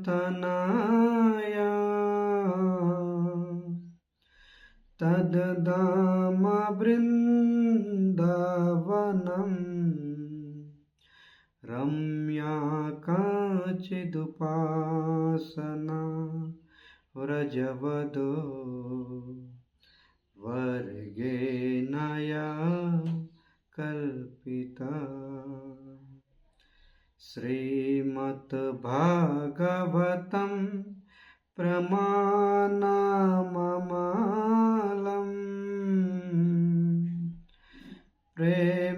तनया तद्धाम वृन्दावनम् रम्या काचिदुपासना व्रजवदो वर्गेण या कल्पिता। श्रीमद्भागवतं प्रमाणममलम् प्रेमापुमार्दो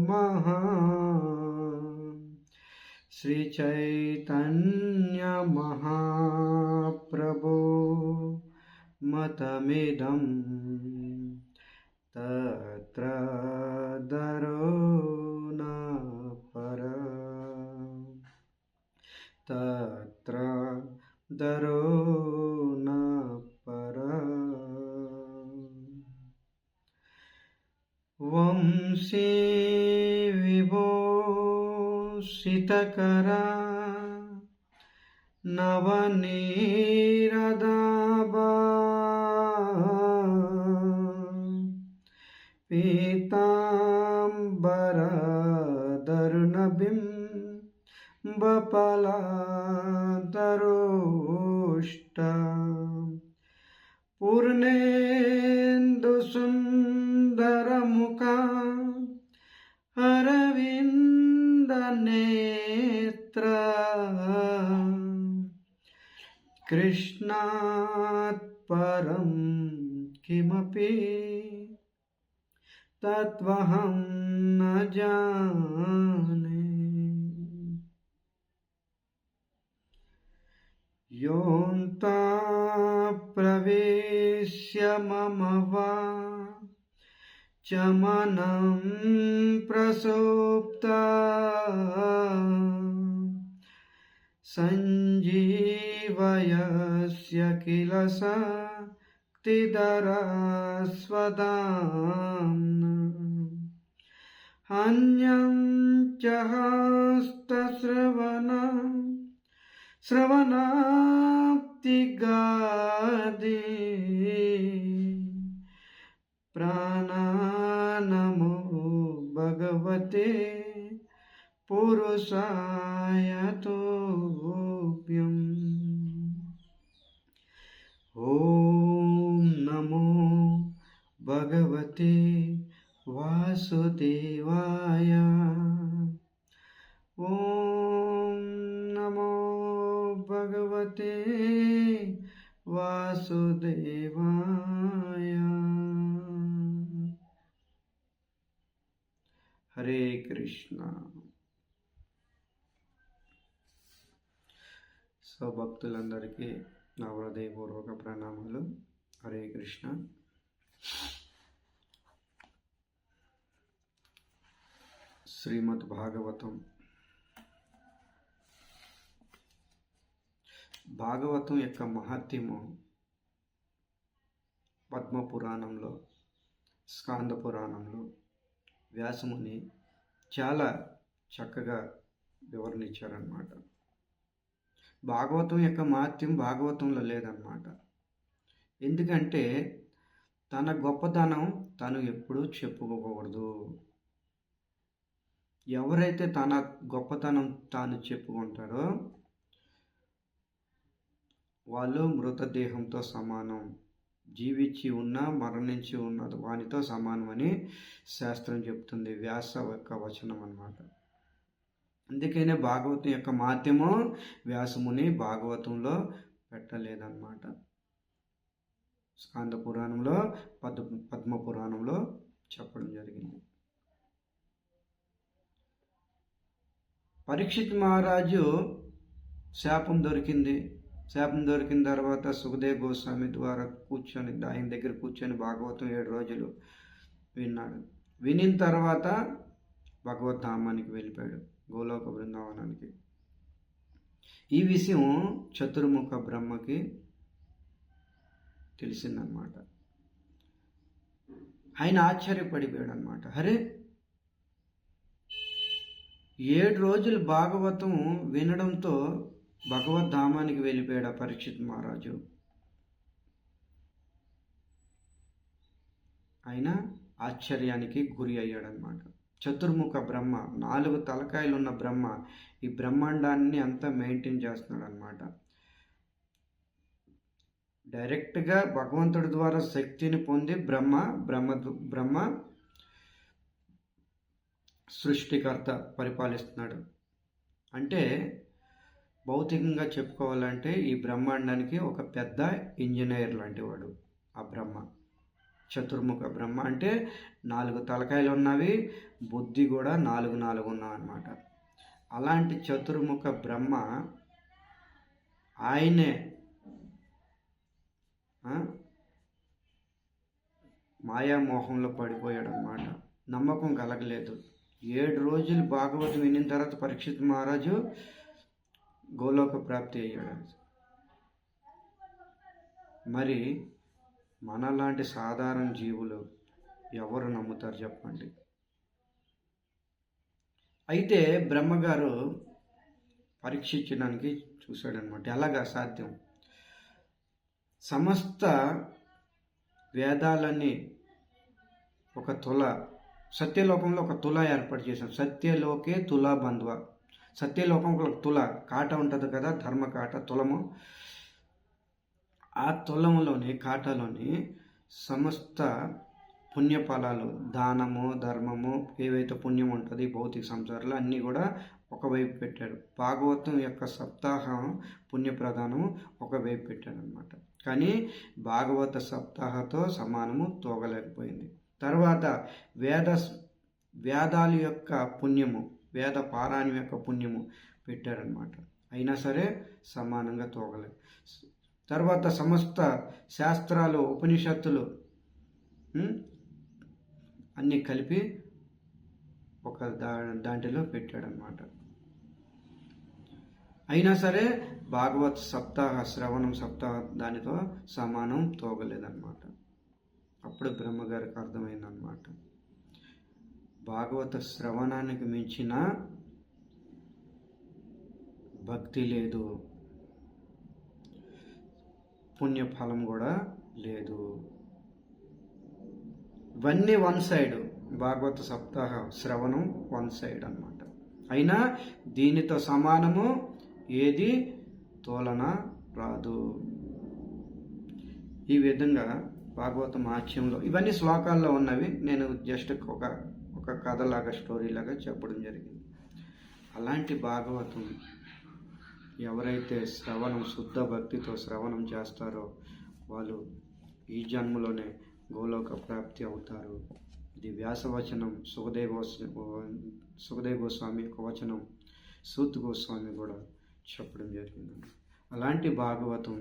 महान् श्रीचैतन्य महाप्रभो मतमिदं तत्रदरो न परा तत्रदरो न परा। वंशी विभूषितकरा नवनीरदाभा पीताम्बरदरुणबिम्बफलाधरोष्टा पूर्णेन्दुसुन्दरमुखा अरविन्दनेत्रा कृष्णात् परं किमपि तत्त्वहं न जाने। योऽन्तः प्रविश्य मम वाचमनं प्रसुप्ता सञ्जीवयस्य किल शक्तिधरा स्वधाम्ना। अन्यं च श्रवणाप्तिगादि प्राणानमो भगवते पुरुषाय तुभ्यम्। ॐ नमो भगवते वासुदेवाय। ॐ नमो भगवते वासुदेवाय। हरे कृष्ण। భక్తులందరికీ నా హృదయపూర్వక ప్రణామాలు. హరే కృష్ణ. శ్రీమద్ భాగవతం. భాగవతం యొక్క మహత్యము పద్మపురాణంలో, స్కాంద పురాణంలో వ్యాసముని చాలా చక్కగా వివరణించారన్నమాట. భాగవతం యొక్క మహత్యం భాగవతంలో లేదన్నమాట. ఎందుకంటే తన గొప్పతనం తను ఎప్పుడూ చెప్పుకోకూడదు. ఎవరైతే తన గొప్పతనం తాను చెప్పుకుంటారో వాళ్ళు మృతదేహంతో సమానం. జీవించి ఉన్నా మరణించి ఉన్న వానితో సమానమని శాస్త్రం చెప్తుంది. వ్యాస యొక్క వచనం అన్నమాట. అందుకనే భాగవతం యొక్క మహత్యము వ్యాసముని భాగవతంలో పెట్టలేదన్నమాట. స్కాంద పురాణంలో, పద్మ పురాణంలో చెప్పడం జరిగింది. పరీక్షిత్ మహారాజు శాపం దొరికింది. శాపం దొరికిన తర్వాత సుఖదేవ్ గోస్వామి ద్వారా ఆయన దగ్గర కూర్చొని భాగవతం 7 రోజులు విన్నాడు. వినిన తర్వాత భగవద్ధామానికి వెళ్ళిపోయాడు, గోలోక బృందావనానికి. ఈ విషయం చతుర్ముఖ బ్రహ్మకి తెలిసిందనమాట. ఆయన ఆశ్చర్యపడిపోయాడు అనమాట. అరే, 7 రోజులు భాగవతం వినడంతో భగవద్ధామానికి వెళ్ళిపోయాడు పరీక్షిత్ మహారాజు. ఆయన ఆశ్చర్యానికి గురి అయ్యాడనమాట. చతుర్ముఖ బ్రహ్మ, 4 తలకాయలున్న బ్రహ్మ ఈ బ్రహ్మాండాన్ని అంతా మెయింటైన్ చేస్తున్నాడు అనమాట. డైరెక్ట్గా భగవంతుడి ద్వారా శక్తిని పొంది బ్రహ్మ సృష్టికర్త పరిపాలిస్తున్నాడు. అంటే భౌతికంగా చెప్పుకోవాలంటే ఈ బ్రహ్మాండానికి ఒక పెద్ద ఇంజనీర్ లాంటి వాడు ఆ బ్రహ్మ. చతుర్ముఖ బ్రహ్మ అంటే 4 తలకాయలు ఉన్నవి, బుద్ధి కూడా 4 ఉన్నవన్నమాట. అలాంటి చతుర్ముఖ బ్రహ్మ ఆయనే మాయామోహంలో పడిపోయాడు అన్నమాట. నమ్మకం కలగలేదు. 7 రోజులు భాగవతం వినిన తర్వాత పరీక్షిత్ మహారాజు గోలోక ప్రాప్తి అయ్యాడు. మరి మనలాంటి సాధారణ జీవులు ఎవరు నమ్ముతారు చెప్పండి? అయితే బ్రహ్మగారు పరీక్షించడానికి చూశాడనమాట. ఎలాగా సాధ్యం? సమస్త వేదాలన్నీ ఒక తుల, సత్యలోకంలో ఒక తుల ఏర్పాటు చేశాం. సత్యలోకే తులా బంధ్వ. సత్యలోకంలో ఒక తుల కాట ఉంటుంది కదా, ధర్మ కాట, తులము. ఆ తులములోని కాటలోని సమస్త పుణ్యఫలాలు, దానము, ధర్మము, ఏవైతే పుణ్యం ఉంటుంది భౌతిక సంసారాలు అన్నీ కూడా ఒకవైపు పెట్టాడు. భాగవతం యొక్క సప్తాహం పుణ్యప్రధానము ఒకవైపు పెట్టాడు అనమాట. కానీ భాగవత సప్తాహతో సమానము తోగలేకపోయింది. తర్వాత వేదాల యొక్క పుణ్యము, వేద పారాయణం యొక్క పుణ్యము పెట్టారనమాట. అయినా సరే సమానంగా తోగలేదు. తర్వాత సమస్త శాస్త్రాలు, ఉపనిషత్తులు అన్నీ కలిపి ఒక దాంట్లో పెట్టాడనమాట. అయినా సరే భాగవత్ సప్తాహ శ్రవణం సప్తాహ దానితో సమానం తోగలేదన్నమాట. అప్పుడు బ్రహ్మగారికి అర్థమైందనమాట, భాగవత శ్రవణానికి మించిన భక్తి లేదు, పుణ్యఫలం కూడా లేదు. ఇవన్నీ వన్ సైడ్, భాగవత సప్తాహ శ్రవణం వన్ సైడ్ అన్నమాట. అయినా దీనితో సమానము ఏది తోలన రాదు. ఈ విధంగా భాగవత మహాత్మ్యంలో ఇవన్నీ శ్లోకాల్లో ఉన్నవి. నేను జస్ట్ ఒక కథలాగా, స్టోరీలాగా చెప్పడం జరిగింది. అలాంటి భాగవతం ఎవరైతే శ్రవణం, శుద్ధ భక్తితో శ్రవణం చేస్తారో వాళ్ళు ఈ జన్మలోనే గోలోక ప్రాప్తి అవుతారు. ఇది వ్యాసవచనం, సుఖదేవ్ గోస్వామి యొక్క వచనం, సూత్ గోస్వామి కూడా చెప్పడం జరిగింది. అలాంటి భాగవతం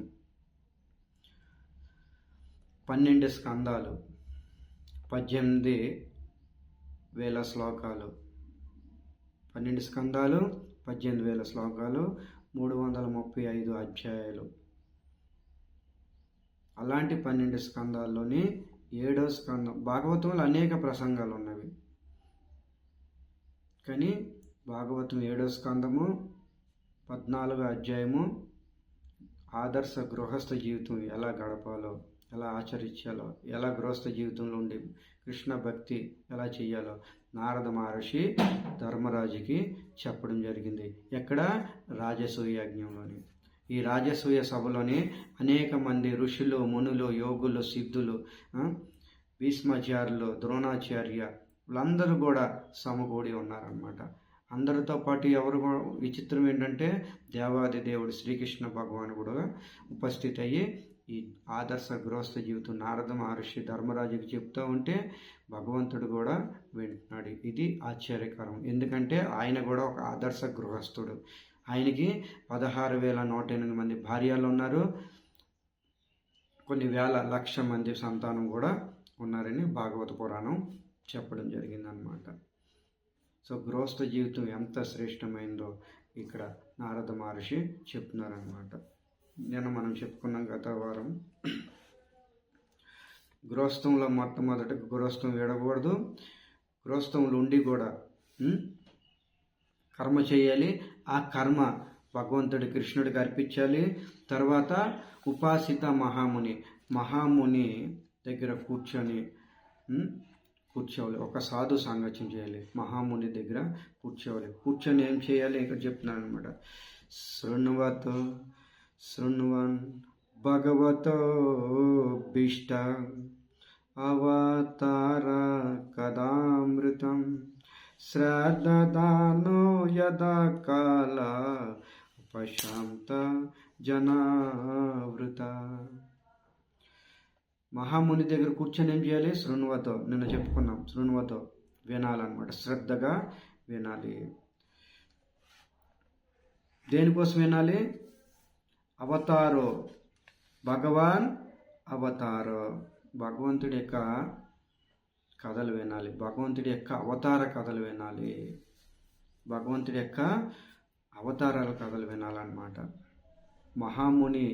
12 స్కందాలు, 18,000 శ్లోకాలు, 12 స్కందాలు, 18,000 శ్లోకాలు, 335 అధ్యాయాలు. అలాంటి 12 స్కందాల్లోని 7వ స్కందం, భాగవతంలో అనేక ప్రసంగాలు ఉన్నవి, కానీ భాగవతం 7వ స్కందము 14వ అధ్యాయము ఆదర్శ గృహస్థ జీవితం ఎలా గడపాలో, ఎలా ఆచరించాలో, ఎలా గృహస్థ జీవితంలో ఉండి కృష్ణ భక్తి ఎలా చేయాలో నారద మహర్షి ధర్మరాజుకి చెప్పడం జరిగింది. ఎక్కడ? రాజసూయ యజ్ఞంలోని. ఈ రాజసూయ సభలోని అనేక మంది ఋషులు, మునులు, యోగులు, సిద్ధులు, భీష్మాచార్యులు, ద్రోణాచార్య వీళ్ళందరూ కూడా సమకూడి ఉన్నారన్నమాట. అందరితో పాటు ఎవరు విచిత్రం ఏంటంటే దేవాది దేవుడు శ్రీకృష్ణ భగవాన్ కూడా ఉపస్థితి అయ్యి ఈ ఆదర్శ గృహస్థ జీవితం నారద మహర్షి ధర్మరాజుకి చెప్తూ ఉంటే భగవంతుడు కూడా వింటున్నాడు. ఇది ఆశ్చర్యకరం. ఎందుకంటే ఆయన కూడా ఒక ఆదర్శ గృహస్థుడు. ఆయనకి 16,108 మంది భార్యలు ఉన్నారు, కొన్ని వేల లక్ష మంది సంతానం కూడా ఉన్నారని భాగవత పురాణం చెప్పడం జరిగిందనమాట. సో గృహస్థ జీవితం ఎంత శ్రేష్టమైందో ఇక్కడ నారద మహర్షి చెప్తున్నారనమాట. నేను మనం చెప్పుకున్నాం గత వారం, గృహస్థంలో మొట్టమొదటి గృహస్థం విడకూడదు, గృహస్థంలో ఉండి కూడా కర్మ చేయాలి. ఆ కర్మ భగవంతుడి కృష్ణుడికి అర్పించాలి. తర్వాత ఉపాసిత మహాముని దగ్గర కూర్చోవాలి. ఒక సాధు సాంగత్యం చేయాలి. మహాముని దగ్గర కూర్చొని ఏం చేయాలి ఇక్కడ చెప్తున్నాను అనమాట. శృణ్వన్ భగవతో భీష్ట అవతార కదామృతం శ్రద్ధదానో యదా కాల ఉపశాంత జనావృత. మహాముని దగ్గర కూర్చొని ఏం చేయాలి? శృణ్వతో, నిన్న చెప్పుకున్నాం, శృణ్వతో వినాలన్నమాట. శ్రద్ధగా వినాలి. దేనికోసం వినాలి? అవతారో భగవాన్ అవతారో, భగవంతుడి యొక్క కథలు వినాలి. భగవంతుడి యొక్క అవతార కథలు వినాలి. భగవంతుడి యొక్క అవతారాల కథలు వినాలన్నమాట. మహాముని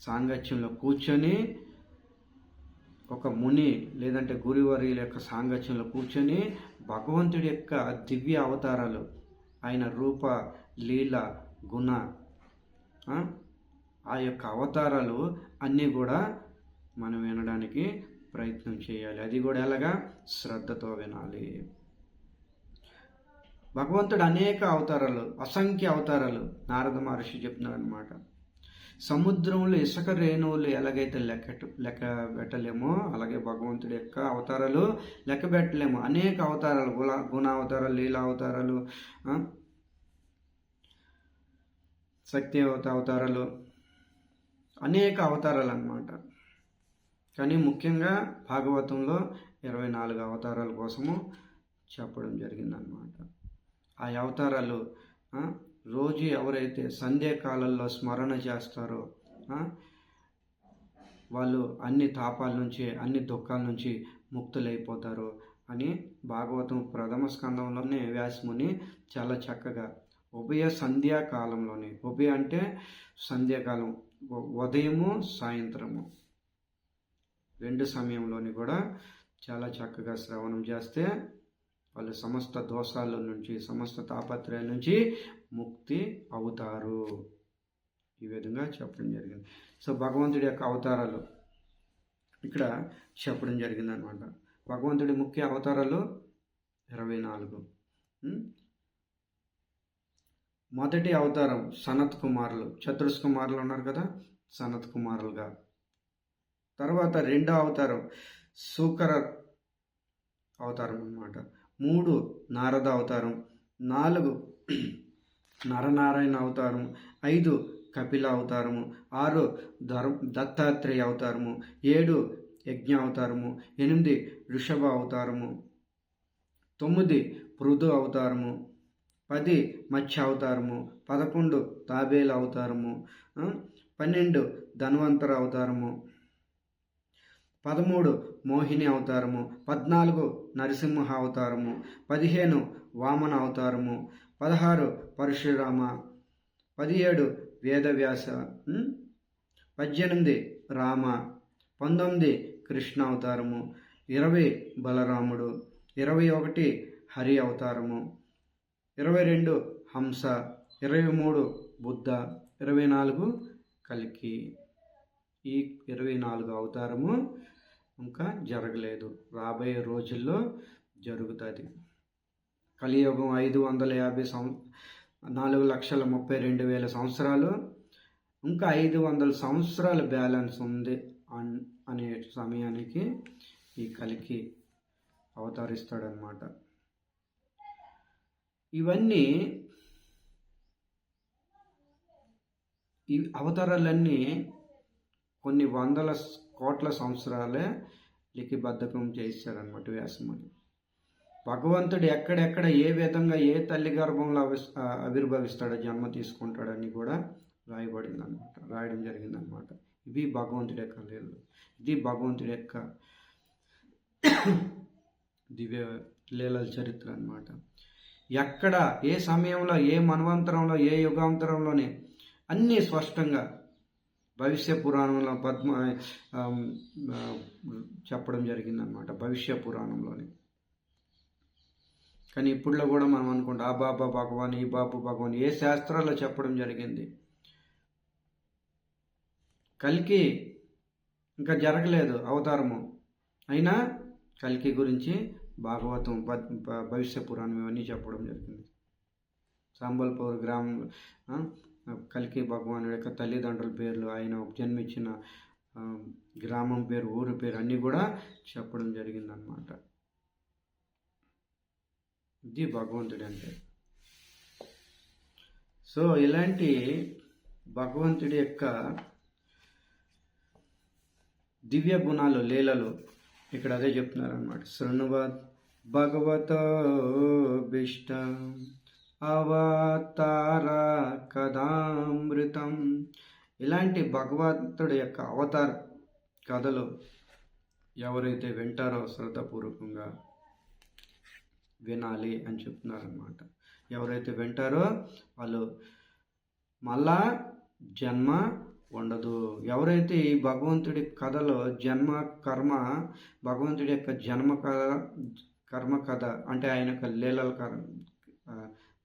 సాంగత్యంలో కూర్చొని, ఒక ముని లేదంటే గురువర్యుల యొక్క సాంగత్యంలో కూర్చొని భగవంతుడి యొక్క దివ్య అవతారాలు, ఆయన రూప లీల గుణ, ఆ యొక్క అవతారాలు అన్నీ కూడా మనం వినడానికి ప్రయత్నం చేయాలి. అది కూడా ఎలాగా? శ్రద్ధతో వినాలి. భగవంతుడు అనేక అవతారాలు, అసంఖ్య అవతారాలు నారద మహర్షి చెప్తున్నాడు అనమాట. సముద్రంలో ఇసుక రేణువులు ఎలాగైతే లెక్క పెట్టలేమో, అలాగే భగవంతుడి యొక్క అవతారాలు లెక్క పెట్టలేము. అనేక అవతారాలు, గుణ అవతారాలు, లీలా అవతారాలు, శక్తి అవతారాలు, అనేక అవతారాలు అన్నమాట. కానీ ముఖ్యంగా భాగవతంలో 24 అవతారాల కోసము చెప్పడం జరిగిందనమాట. ఆ అవతారాలు రోజు ఎవరైతే సంధ్యాకాలంలో స్మరణ చేస్తారో వాళ్ళు అన్ని తాపాల నుంచి, అన్ని దుఃఖాల నుంచి ముక్తులైపోతారు అని భాగవతం ప్రథమ స్కందంలోనే వ్యాసముని చాలా చక్కగా ఉభయ సంధ్యాకాలంలోని, ఉభయ అంటే సంధ్యాకాలం, ఉదయము సాయంత్రము 2 సమయంలోని కూడా చాలా చక్కగా శ్రవణం చేస్తే వాళ్ళు సమస్త దోషాల నుంచి, సమస్త తాపత్రయాల నుంచి ముక్తి అవుతారు. ఈ విధంగా చెప్పడం జరిగింది. సో భగవంతుడి యొక్క అవతారాలు ఇక్కడ చెప్పడం జరిగింది అనమాట. భగవంతుడి ముఖ్య అవతారాలు 24. మొదటి అవతారం సనత్ కుమారులు, చతుర్స్ కుమారులు ఉన్నారు కదా, సనత్ కుమారులుగా. తర్వాత 2వ అవతారం శూకర అవతారం అన్నమాట. 3 నారద అవతారం, 4 నరనారాయణ అవతారం, 5 కపిల అవతారము, 6 దత్తాత్రేయ అవతారము, 7 యజ్ఞ అవతారము, 8 ఋషభ అవతారము, 9 పృథు అవతారము, 10 మత్స్య అవతారము, 11 తాబేల అవతారము, 12 ధన్వంతర అవతారము, 13 మోహిని అవతారము, 14 నరసింహ అవతారము, 15 వామన అవతారము, 16 పరశురామ, 17 వేదవ్యాస, 18 రామ, 19 కృష్ణ అవతారము, 20 బలరాముడు, 21 హరి అవతారము, 22 హంస, 23 బుద్ధ, 24 కల్కి. ఈ 24 అవతారము ఇంకా జరగలేదు, రాబోయే రోజుల్లో జరుగుతుంది. కలియుగం 4,32,000 సంవత్సరాలు, ఇంకా 500 సంవత్సరాల బ్యాలెన్స్ ఉంది అనే సమయానికి ఈ కలికి అవతరిస్తాడనమాట. ఇవన్నీ, ఈ అవతారాలన్నీ కొన్ని వందల కోట్ల సంవత్సరాలే లిఖిబద్ధకం చేశారనమాట వ్యాసముని. భగవంతుడు ఎక్కడెక్కడ ఏ విధంగా ఏ తల్లి గర్భంలో ఆవిర్భవిస్తాడో, జన్మ తీసుకుంటాడని కూడా రాయడం జరిగిందనమాట. ఇవి భగవంతుడి యొక్క లీలలు, ఇది భగవంతుడి యొక్క దివ్య లీలల చరిత్ర అన్నమాట. ఎక్కడ ఏ సమయంలో, ఏ మన్వంతరంలో, ఏ యుగాంతరంలోనే అన్నీ స్పష్టంగా భవిష్య పురాణంలో చెప్పడం జరిగిందనమాట. భవిష్య పురాణంలోని కానీ ఇప్పుడులో కూడా మనం అనుకుంటాం ఆ బాబా భగవాన్ ఈ బాబు భగవాన్ ఏ శాస్త్రాల్లో చెప్పడం జరిగింది. కల్కి ఇంకా జరగలేదు అవతారము, అయినా కల్కి గురించి భాగవతం భవిష్య పురాణం ఇవన్నీ చెప్పడం జరిగింది. సంబల్పూర్ గ్రామంలో కల్కి భగవానుడి యొక్క తల్లిదండ్రుల పేర్లు, ఆయన జన్మించిన గ్రామం పేరు, ఊరి పేరు అన్నీ కూడా చెప్పడం జరిగిందనమాట. ఇది భగవంతుడి అంటే. సో ఇలాంటి భగవంతుడి యొక్క దివ్య గుణాలు, లీలలు ఇక్కడ అదే చెప్తున్నారనమాట. శృణువత్ భగవతోభిష్ట అవతార కథామృతం. ఇలాంటి భగవంతుడి యొక్క అవతార కథలు ఎవరైతే వింటారో శ్రద్ధపూర్వకంగా వినాలి అని చెప్తున్నారన్నమాట. ఎవరైతే వింటారో వాళ్ళు మళ్ళా జన్మ ఉండదు. ఎవరైతే ఈ భగవంతుడి కథలో జన్మ కర్మ, భగవంతుడి యొక్క జన్మ కర్మ కథ అంటే ఆయన యొక్క లీలల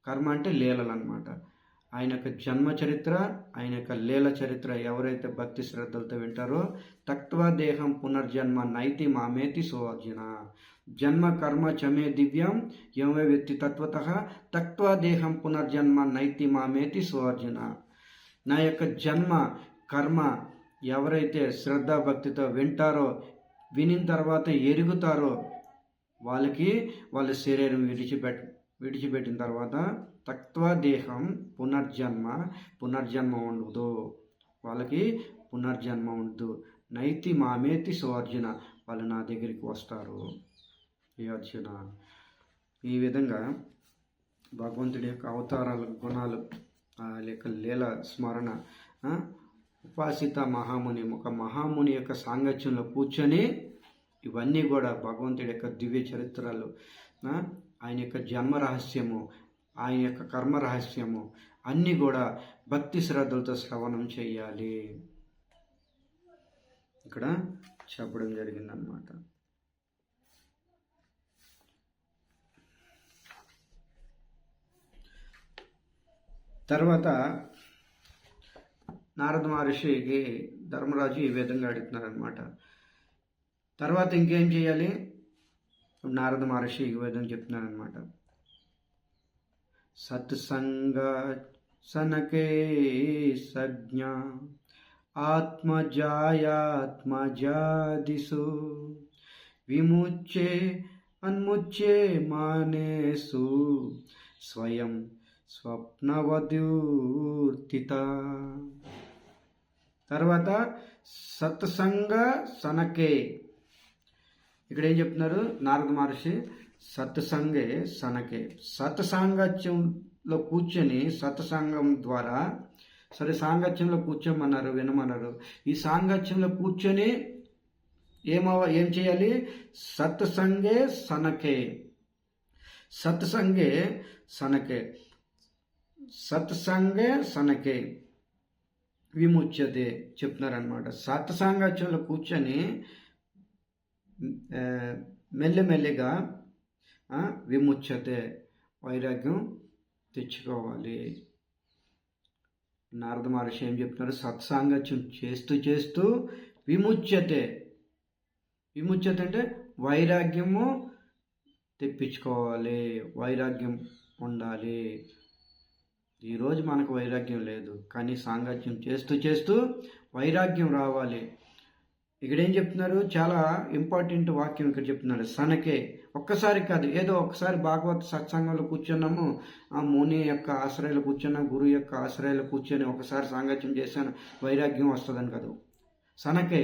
కర్మ అంటే లీలలు అన్నమాట. ఆయన యొక్క జన్మ చరిత్ర, ఆయన యొక్క లీల చరిత్ర ఎవరైతే భక్తి శ్రద్ధలతో వింటారో తక్త్వా దేహం పునర్జన్మ నైతి మామేతి సువర్జన. జన్మ కర్మ చమే దివ్యం యమే వ్యక్తి తత్వతః తక్త్వా దేహం పునర్జన్మ నైతి మామేతి సువర్జన. నా యొక్క జన్మ కర్మ ఎవరైతే శ్రద్ధాభక్తితో వింటారో, వినిన తర్వాత ఎరుగుతారో వాళ్ళకి వాళ్ళ శరీరం విడిచిపెట్టిన తర్వాత తక్త్వా దేహం పునర్జన్మ ఉండదు, వాళ్ళకి పునర్జన్మ ఉండదు. నైతి మామేతి సువర్జన, వాళ్ళు నా దగ్గరికి వస్తారు ఈ అర్జున. ఈ విధంగా భగవంతుడి యొక్క అవతారాల గుణాలు, లేక లీల స్మరణ, ఉపాసిత మహాముని, ఒక మహాముని యొక్క సాంగత్యంలో కూర్చొని ఇవన్నీ కూడా భగవంతుడి యొక్క దివ్య చరిత్రలు, ఆయన యొక్క జన్మ రహస్యము, ఆయన యొక్క కర్మ రహస్యము అన్నీ కూడా భక్తి శ్రద్ధలతో శ్రవణం చేయాలి ఇక్కడ చెప్పడం జరిగిందనమాట. తర్వాత నారద మహర్షికి ధర్మరాజు ఈ విధంగా అడుగుతున్నారనమాట. తర్వాత ఇంకేం చేయాలి? నారద మహర్షి ఈ విధంగా చెప్తున్నారనమాట. సత్సంగ సనకే సజ్ఞ ఆత్మజాయాత్మజాదిషు విముచ్యే అన్ముచ్యే మానేసు స్వయం స్వప్నవద్యూర్తిత. తర్వాత సత్సంగ సనకే, ఇక్కడ ఏం చెప్తున్నారు నారద మహర్షి? సత్సంగే సనకే, సత్సాంగత్యంలో కూర్చొని, సత్సంగం ద్వారా, సరే సాంగత్యంలో కూర్చోమన్నారు, వినమన్నారు. ఈ సాంగత్యంలో కూర్చొని ఏం చేయాలి? సత్సంగే సనకే, సత్సంగే సనకే, సత్సంగే సనకే విముచ్యతే చెప్తున్నారనమాట. సత్సాంగత్యంలో కూర్చొని మెల్లిమెల్లిగా విముచ్యతే వైరాగ్యం తెచ్చుకోవాలి. నారద మహర్షి ఏం చెప్తున్నారు? సత్సాంగత్యం చేస్తూ చేస్తూ విముచ్యతే, విముచ్యత అంటే వైరాగ్యము తెప్పించుకోవాలి, వైరాగ్యం ఉండాలి. ఈరోజు మనకు వైరాగ్యం లేదు, కానీ సాంగత్యం చేస్తూ చేస్తూ వైరాగ్యం రావాలి. ఇక్కడ ఏం చెప్తున్నారు? చాలా ఇంపార్టెంట్ వాక్యం ఇక్కడ చెప్తున్నారు. సనకే, ఒక్కసారి కాదు, ఏదో ఒక్కసారి భాగవత సత్సంగంలో కూర్చున్నాము, ఆ ముని యొక్క ఆశ్రయాలు కూర్చున్నాం, గురువు యొక్క ఆశ్రయాలు కూర్చొని ఒకసారి సాంగత్యం చేశాను వైరాగ్యం వస్తుందని కాదు. సనకే,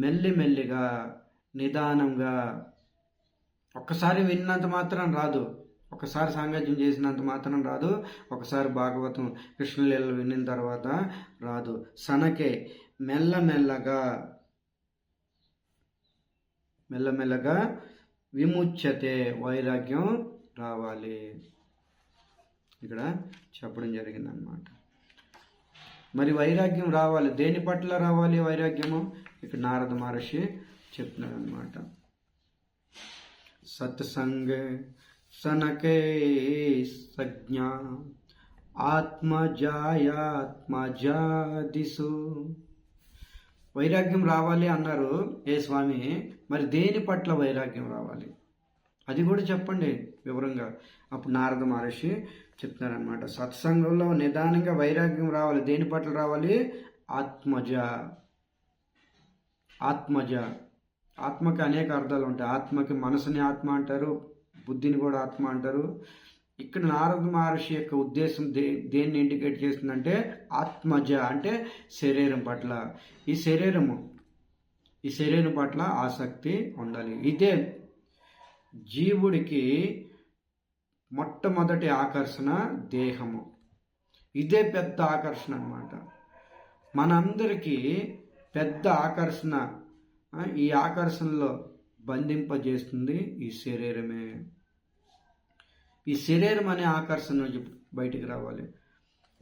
మెల్లిమెల్లిగా నిదానంగా, ఒక్కసారి విన్నంత మాత్రం రాదు, ఒకసారి సాంగత్యం చేసినంత మాత్రం రాదు, ఒకసారి భాగవతం కృష్ణలీలలు విన్న తర్వాత రాదు. సనకే, మెల్లమెల్లగా మెల్లమెల్లగా విముచ్యతే వైరాగ్యం రావాలి ఇక్కడ చెప్పడం జరిగిందనమాట. మరి వైరాగ్యం రావాలి, దేని పట్ల రావాలి వైరాగ్యము? ఇక్కడ నారద మహర్షి చెప్తున్నాడు అనమాట. సత్సంగే సనకే సజ్ఞా ఆత్మజాయాత్మజాదిసు. వైరాగ్యం రావాలి అన్నారు ఏ స్వామి, మరి దేని పట్ల వైరాగ్యం రావాలి అది కూడా చెప్పండి వివరంగా. అప్పుడు నారద మహర్షి చెప్తున్నారనమాట, సత్సంగంలో నిదానంగా వైరాగ్యం రావాలి. దేని పట్ల రావాలి? ఆత్మజ. ఆత్మజ, ఆత్మకి అనేక అర్థాలు ఉంటాయి. ఆత్మకి మనసుని ఆత్మ అంటారు, బుద్ధిని కూడా ఆత్మ అంటారు. ఇక్కడ నారద మహర్షి యొక్క ఉద్దేశం దేన్ని ఇండికేట్ చేస్తుందంటే ఆత్మజ అంటే శరీరం పట్ల. ఈ శరీరం పట్ల ఆసక్తి ఉండాలి. ఇదే జీవుడికి మొట్టమొదటి ఆకర్షణ దేహము. ఇదే పెద్ద ఆకర్షణ అన్నమాట. మనందరికీ పెద్ద ఆకర్షణ, ఈ ఆకర్షణలో బంధింపజేస్తుంది ఈ శరీరమే. ఈ శరీరం అనే ఆకర్షణ నుంచి బయటికి రావాలి.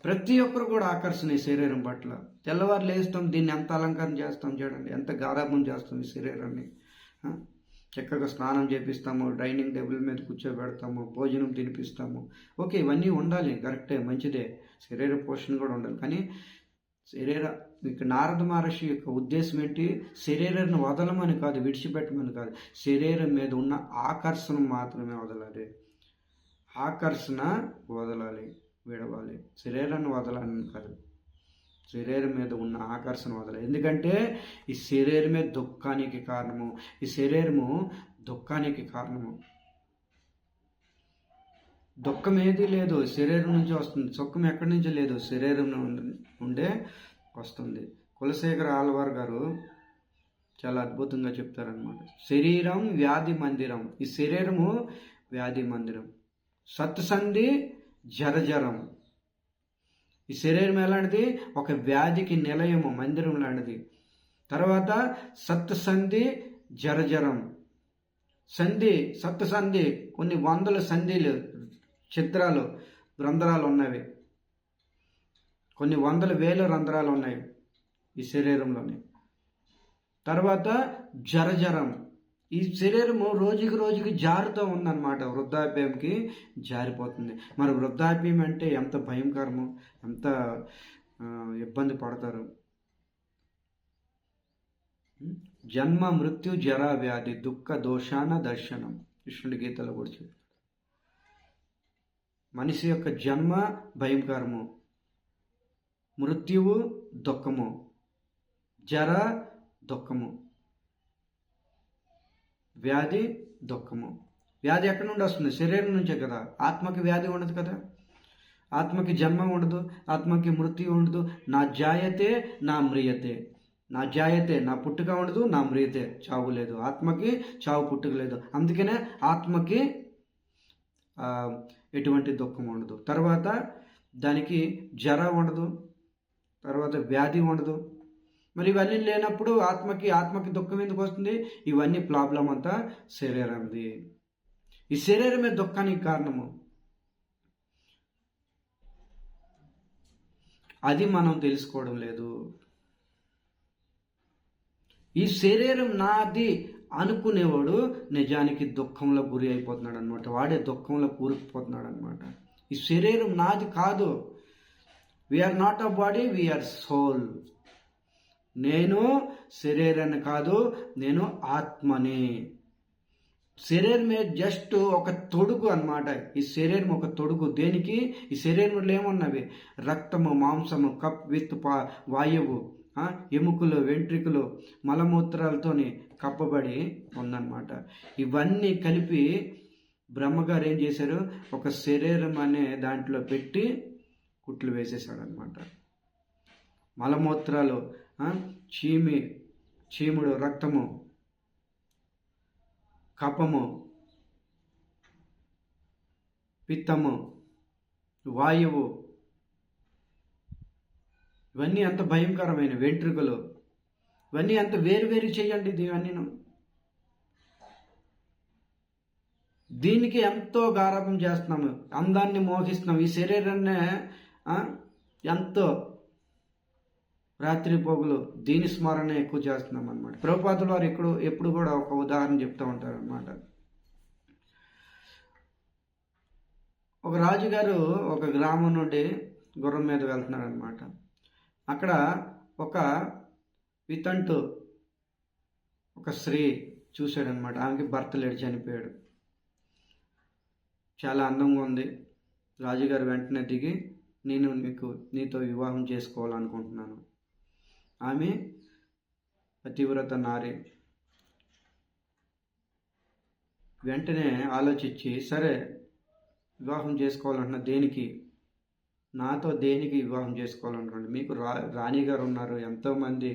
ప్రతి ఒక్కరు కూడా ఆకర్షణ ఈ శరీరం పట్ల. తెల్లవారు లేస్తాం, దీన్ని ఎంత అలంకరణ చేస్తాం చూడండి, ఎంత గారాబం చేస్తాం ఈ శరీరాన్ని. చక్కగా స్నానం చేపిస్తాము, డైనింగ్ టేబుల్ మీద కూర్చోబెడతాము, భోజనం తినిపిస్తాము. ఓకే, ఇవన్నీ ఉండాలి, కరెక్టే, మంచిదే. శరీర పోషణ కూడా ఉండాలి. కానీ ఇక నారద మహర్షి యొక్క ఉద్దేశం ఏంటి? శరీరాన్ని వదలమని కాదు, విడిచిపెట్టమని కాదు, శరీరం మీద ఉన్న ఆకర్షణ మాత్రమే వదలాలి. ఆకర్షణ వదలాలి, విడవాలి. శరీరాన్ని వదలాలని కాదు, శరీరం మీద ఉన్న ఆకర్షణ వదలాలి. ఎందుకంటే ఈ శరీరమే దుఃఖానికి కారణము. ఈ శరీరము దుఃఖానికి కారణము. దుఃఖం ఏది లేదు, శరీరం నుంచి వస్తుంది. సుఖం ఎక్కడి నుంచి లేదు, శరీరం నుండే వస్తుంది. కులశేఖర ఆళ్వార్ గారు చాలా అద్భుతంగా చెప్తారనమాట. శరీరం వ్యాధి మందిరం. ఈ శరీరము వ్యాధి మందిరం. సత్సంధి జరజరం. ఈ శరీరం ఎలాంటిది? ఒక వ్యాధికి నిలయము, మందిరం లాంటిది. తర్వాత సత్సంధి జరజరం. సత్సంధి కొన్ని వందల సంధిలు, చిత్రాలు, రంధ్రాలు ఉన్నవి. కొన్ని వందల వేల రంధ్రాలు ఉన్నాయి ఈ శరీరంలోని. తర్వాత జరజరం. ఈ శరీరము రోజుకి రోజుకి జారుతూ ఉందన్నమాట, వృద్ధాప్యంకి జారిపోతుంది. మరి వృద్ధాప్యం అంటే ఎంత భయంకరమో, ఎంత ఇబ్బంది పడతారు. జన్మ మృత్యు జరా వ్యాధి దుఃఖ దోషాన దర్శనం. కృష్ణుడి గీతలో కూడా చెప్పారు. మనిషి యొక్క జన్మ భయంకరము, మృత్యువు దుఃఖము, జర దుఃఖము, వ్యాధి దుఃఖము. వ్యాధి ఎక్కడి నుండి వస్తుంది? శరీరం నుంచే కదా. ఆత్మకి వ్యాధి ఉండదు కదా, ఆత్మకి జన్మ ఉండదు, ఆత్మకి మృత్యు ఉండదు. నా జాయతే నా మ్రియతే. నా జాయతే, నా పుట్టుక ఉండదు, నా మ్రియతే, చావు లేదు. ఆత్మకి చావు పుట్టుక లేదు. అందుకనే ఆత్మకి ఎటువంటి దుఃఖం ఉండదు. తర్వాత దానికి జర ఉండదు, తర్వాత వ్యాధి ఉండదు. మరి ఇవన్నీ లేనప్పుడు ఆత్మకి దుఃఖం ఎందుకు వస్తుంది? ఇవన్నీ ప్రాబ్లం అంతా శరీరంది. ఈ శరీరమే దుఃఖానికి కారణము. అది మనం తెలుసుకోవడం లేదు. ఈ శరీరం నాది అనుకునేవాడు నిజానికి దుఃఖంలో గురి అయిపోతున్నాడు అనమాట. వాడే దుఃఖంలో కూరుకుపోతున్నాడు అనమాట. ఈ శరీరం నాది కాదు. We're not a body, we're soul. నేను శరీరాన్ని కాదు, నేను ఆత్మని. శరీరమే జస్ట్ ఒక తొడుగు అన్నమాట. ఈ శరీరం ఒక తొడుగు. దేనికి? ఈ శరీరంలో ఏమున్నవి? రక్తము, మాంసము, కప్ విత్ వాయువు, ఎముకలు, వెంట్రికలు, మలమూత్రాలతోని కప్పబడి ఉందన్నమాట. ఇవన్నీ కలిపి బ్రహ్మగారు ఏం చేశారు? ఒక శరీరం అనే దాంట్లో పెట్టి కుట్లు వేసేసాడు అనమాట. మలమూత్రాలు, చీముడు, రక్తము, కపము, పిత్తము, వాయువు, ఇవన్నీ అంత భయంకరమైన వెంట్రుకలు, ఇవన్నీ అంత వేరు చేయండి. ఇవన్నీ దీనికి ఎంతో గారాబం చేస్తున్నాము, అందాన్ని మోహిస్తున్నాము. ఈ శరీరాన్ని ఎంతో రాత్రి పోగులు దీని స్మరణ ఎక్కువ చేస్తున్నాం అనమాట. ప్రభుపాదులు వారు ఎప్పుడు కూడా ఒక ఉదాహరణ చెప్తూ ఉంటారు అనమాట. ఒక రాజుగారు ఒక గ్రామం నుండి గుర్రం మీద వెళ్తున్నాడు అనమాట. అక్కడ ఒక వితంటు ఒక స్త్రీ చూశాడనమాట. ఆమెకి భర్త లేడు, చనిపోయాడు. చాలా అందంగా ఉంది. రాజుగారు వెంటనే దిగి, నేను నీతో వివాహం చేసుకోవాలనుకుంటున్నాను. ఆమె పతివ్రత నారి. వెంటనే ఆలోచించి, సరే వివాహం చేసుకోవాలంటున్నా, దేనికి, నాతో దేనికి వివాహం చేసుకోవాలనుకోండి, మీకు రాణిగారు ఉన్నారు, ఎంతోమంది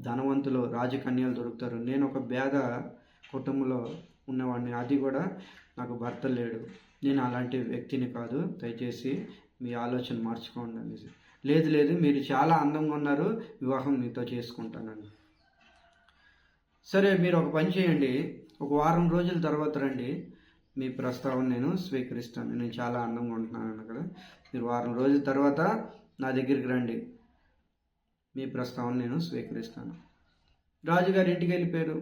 ధనవంతులు రాజకన్యలు దొరుకుతారు, నేను ఒక పేద కుటుంబంలో ఉన్నవాడిని, అది కూడా నాకు భర్త లేడు, నేను అలాంటి వ్యక్తిని కాదు, దయచేసి మీ ఆలోచన మార్చుకోండి అనేసి. లేదు లేదు, మీరు చాలా అందంగా ఉన్నారు, వివాహం మీతో చేసుకుంటానని. సరే, మీరు ఒక పని చేయండి, ఒక వారం రోజుల తర్వాత రండి, మీ ప్రస్తావన నేను స్వీకరిస్తాను, నేను చాలా అందంగా ఉంటున్నాను కదా, మీరు వారం రోజుల తర్వాత నా దగ్గరికి రండి, మీ ప్రస్తావన నేను స్వీకరిస్తాను. రాజుగారి ఇంటికి వెళ్ళిపోయారు.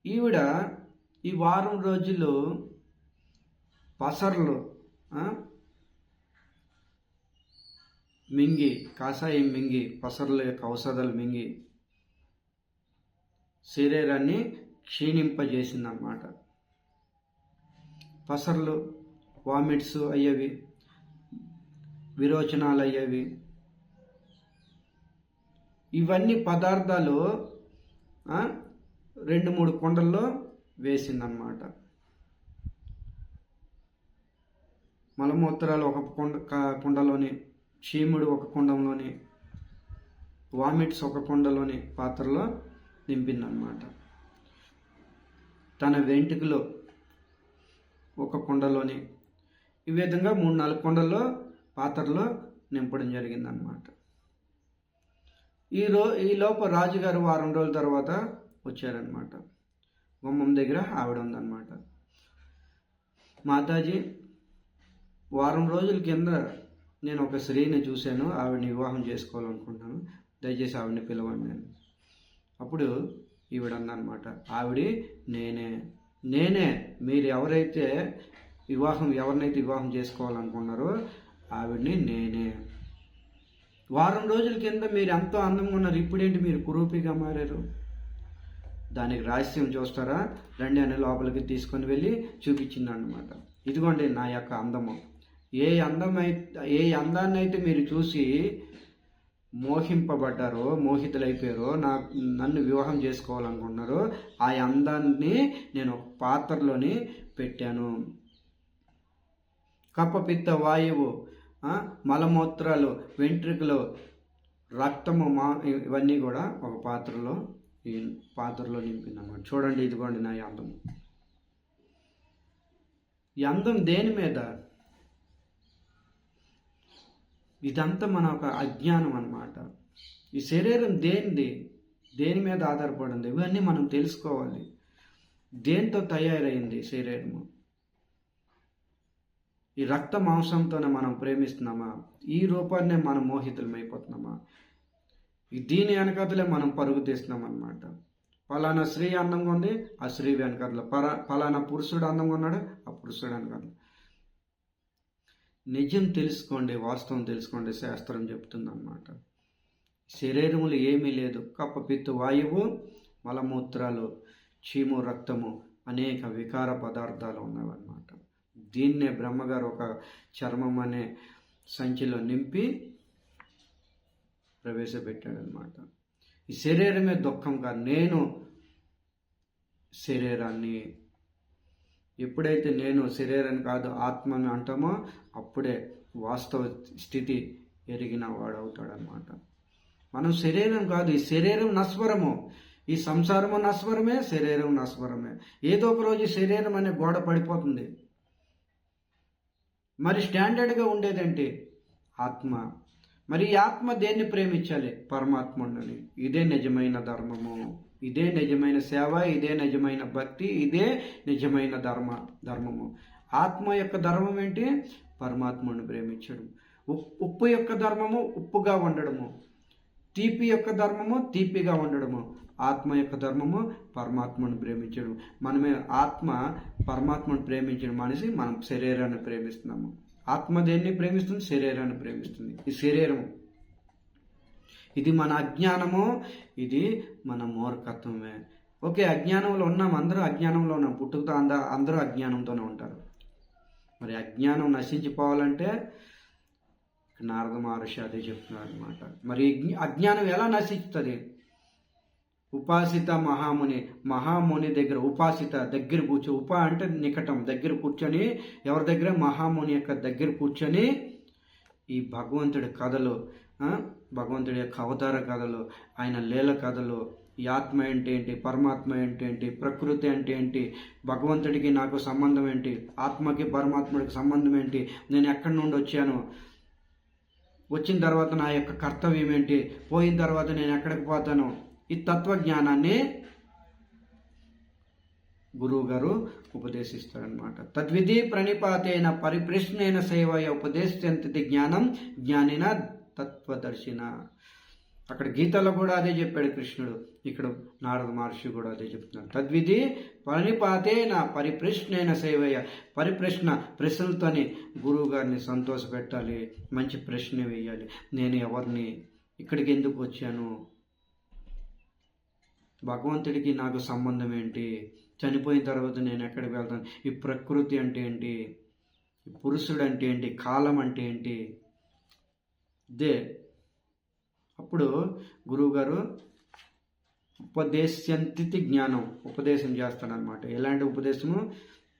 ఈవిడ ఈ వారం రోజులు పసర్లు మింగి, కాషాయం మింగి, పసర్ల యొక్క ఔషధాలు మింగి శరీరాన్ని క్షీణింపజేసిందన్నమాట. పసర్లు వామిట్స్ అయ్యేవి, విరోచనాలు అయ్యేవి. ఇవన్నీ పదార్థాలు 2-3 కుండల్లో వేసిందన్నమాట. మలమూత్రాలు ఒక కుండలోని, చీముడు ఒక కుండంలోని, వామిట్స్ ఒక కుండలోని పాత్రలో నింపిందన్నమాట. తన వెంట్రుకలు ఒక కుండలోని, ఈ విధంగా 3-4 కుండల్లో పాత్రలో నింపడం జరిగిందన్నమాట. ఈ లోపు రాజుగారు వారం రోజుల తర్వాత వచ్చారనమాట. గుమ్మం దగ్గర ఆవిడ ఉందన్నమాట. మాతాజీ, వారం రోజుల కింద నేను ఒక స్త్రీని చూశాను, ఆవిడని వివాహం చేసుకోవాలనుకుంటున్నాను, దయచేసి ఆవిడని పిలవండి నేను. అప్పుడు ఈవిడ అందనమాట, ఆవిడ నేనే మీరు ఎవరినైతే వివాహం చేసుకోవాలనుకున్నారో ఆవిడ్ని నేనే. వారం రోజుల కింద మీరు ఎంతో అందంగా ఉన్నారు, ఇప్పుడేంటి మీరు కురూపిగా మారారు? దానికి రహస్యం చూస్తారా? రండి అని లోపలికి తీసుకొని వెళ్ళి చూపించింది అన్నమాట. ఇదిగోండి నా యొక్క అందము. ఏ అందాన్ని అయితే మీరు చూసి మోహింపబడ్డారో, మోహితులైపోయారో, నన్ను వివాహం చేసుకోవాలనుకుంటున్నారో, ఆ అందాన్ని నేను ఒక పాత్రలోని పెట్టాను. కప్పపిత్త వాయువు, మలమూత్రాలు, వెంట్రుకలు, రక్తము, ఇవన్నీ కూడా ఒక పాత్రలో నింపిందన్నమాట. చూడండి, ఇదిగోండి నా అందము. ఈ అందం దేని మీద? ఇదంతా మన ఒక అజ్ఞానం అన్నమాట. ఈ శరీరం దేని మీద ఆధారపడింది? ఇవన్నీ మనం తెలుసుకోవాలి. దేంతో తయారైంది శరీరము? ఈ రక్త మాంసంతోనే మనం ప్రేమిస్తున్నామా? ఈ రూపాన్నే మనం మోహితులమైపోతున్నామా? దీని వెనకతలే మనం పరుగు తీస్తున్నాం అన్నమాట. ఫలానా స్త్రీ అందంగా ఉంది, ఆ స్త్రీ వెనకతల. ఫలానా పురుషుడు అందంగా ఉన్నాడు, ఆ పురుషుడు వెనకతల. నిజం తెలుసుకోండి, వాస్తవం తెలుసుకోండి, శాస్త్రం చెప్తుంది అన్నమాట. శరీరములు ఏమీ లేదు, కప్పపిత్తు వాయువు, మలమూత్రాలు, చీము, రక్తము, అనేక వికార పదార్థాలు ఉన్నవన్నమాట. దీన్నే బ్రహ్మగారు ఒక చర్మం అనే సంచిలో నింపి ప్రవేశపెట్టాడనమాట. ఈ శరీరమే దుఃఖం కాదు, నేను శరీరాన్ని. ఎప్పుడైతే నేను శరీరాన్ని కాదు ఆత్మని అంటామో అప్పుడే వాస్తవ స్థితి ఎరిగిన వాడు అవుతాడనమాట. మనం శరీరం కాదు, ఈ శరీరం నశ్వరము, ఈ సంసారము నశ్వరమే, శరీరం నశ్వరమే. ఏదో ఒక రోజు శరీరం అనే గోడ పడిపోతుంది. మరి స్టాండర్డ్గా ఉండేదేంటి? ఆత్మ. మరి ఈ ఆత్మ దేన్ని ప్రేమించాలి? పరమాత్ముడిని. ఇదే నిజమైన ధర్మము, ఇదే నిజమైన సేవ, ఇదే నిజమైన భక్తి, ఇదే నిజమైన ధర్మము. ఆత్మ యొక్క ధర్మం ఏంటి? పరమాత్ముడిని ప్రేమించడం. ఉప్పు యొక్క ధర్మము ఉప్పుగా ఉండడము, తీపి యొక్క ధర్మము తీపిగా ఉండడము. ఆత్మ యొక్క ధర్మము పరమాత్మను ప్రేమించడం. మనమే ఆత్మ పరమాత్మను ప్రేమించడం అనేసి మనం శరీరాన్ని ప్రేమిస్తున్నాము. ఆత్మ దేన్ని ప్రేమిస్తుంది? శరీరాన్ని ప్రేమిస్తుంది. ఈ శరీరము ఇది మన అజ్ఞానము, ఇది మన మూర్ఖత్వమే. ఓకే, అజ్ఞానంలో ఉన్నాం, అందరూ అజ్ఞానంలో ఉన్నాం. పుట్టుకతో అందరూ అజ్ఞానంతోనే ఉంటారు. మరి అజ్ఞానం నశించిపోవాలంటే నారద మహర్షి అదే చెప్తున్నారు అనమాట. మరి అజ్ఞానం ఎలా నశిస్తుంది? ఉపాసిత మహాముని దగ్గర, ఉపాసిత దగ్గర ఉప అంటే నికటం, దగ్గర కూర్చొని, ఎవరి దగ్గర? మహాముని యొక్క దగ్గర కూర్చొని ఈ భగవంతుడి కథలు, భగవంతుడి యొక్క అవతార కథలు, ఆయన లీల కథలు, ఈ ఆత్మ అంటే ఏంటి, పరమాత్మ అంటే ఏంటి, ప్రకృతి అంటే ఏంటి, భగవంతుడికి నాకు సంబంధం ఏంటి, ఆత్మకి పరమాత్ముడికి సంబంధం ఏంటి, నేను ఎక్కడి నుండి వచ్చాను, వచ్చిన తర్వాత నా యొక్క కర్తవ్యం ఏంటి, పోయిన తర్వాత నేను ఎక్కడికి పోతాను, ఈ తత్వజ్ఞానాన్ని గురువుగారు ఉపదేశిస్తారనమాట. తద్విధి ప్రణిపాతేన పరిప్రశ్నైన సేవయ ఉపదేశంతి జ్ఞానం జ్ఞానిన తత్వదర్శిన. అక్కడ గీతలో కూడా అదే చెప్పాడు కృష్ణుడు, ఇక్కడ నారద మహర్షి కూడా అదే చెప్తున్నాడు. తద్విధి ప్రణిపాతేన పరిప్రశ్నైన సేవయ, ప్రశ్నలతోని గురువు గారిని సంతోషపెట్టాలి, మంచి ప్రశ్న వేయాలి. నేను ఎవరిని, ఇక్కడికి ఎందుకు వచ్చాను, భగవంతుడికి నాకు సంబంధం ఏంటి, చనిపోయిన తర్వాత నేను ఎక్కడికి వెళ్తాను, ఈ ప్రకృతి అంటే ఏంటి, ఈ పురుషుడు అంటే ఏంటి, కాలం అంటే ఏంటి, ఇదే. అప్పుడు గురువుగారు ఉపదేశంతి జ్ఞానం ఉపదేశం చేస్తాడనమాట. ఎలాంటి ఉపదేశము?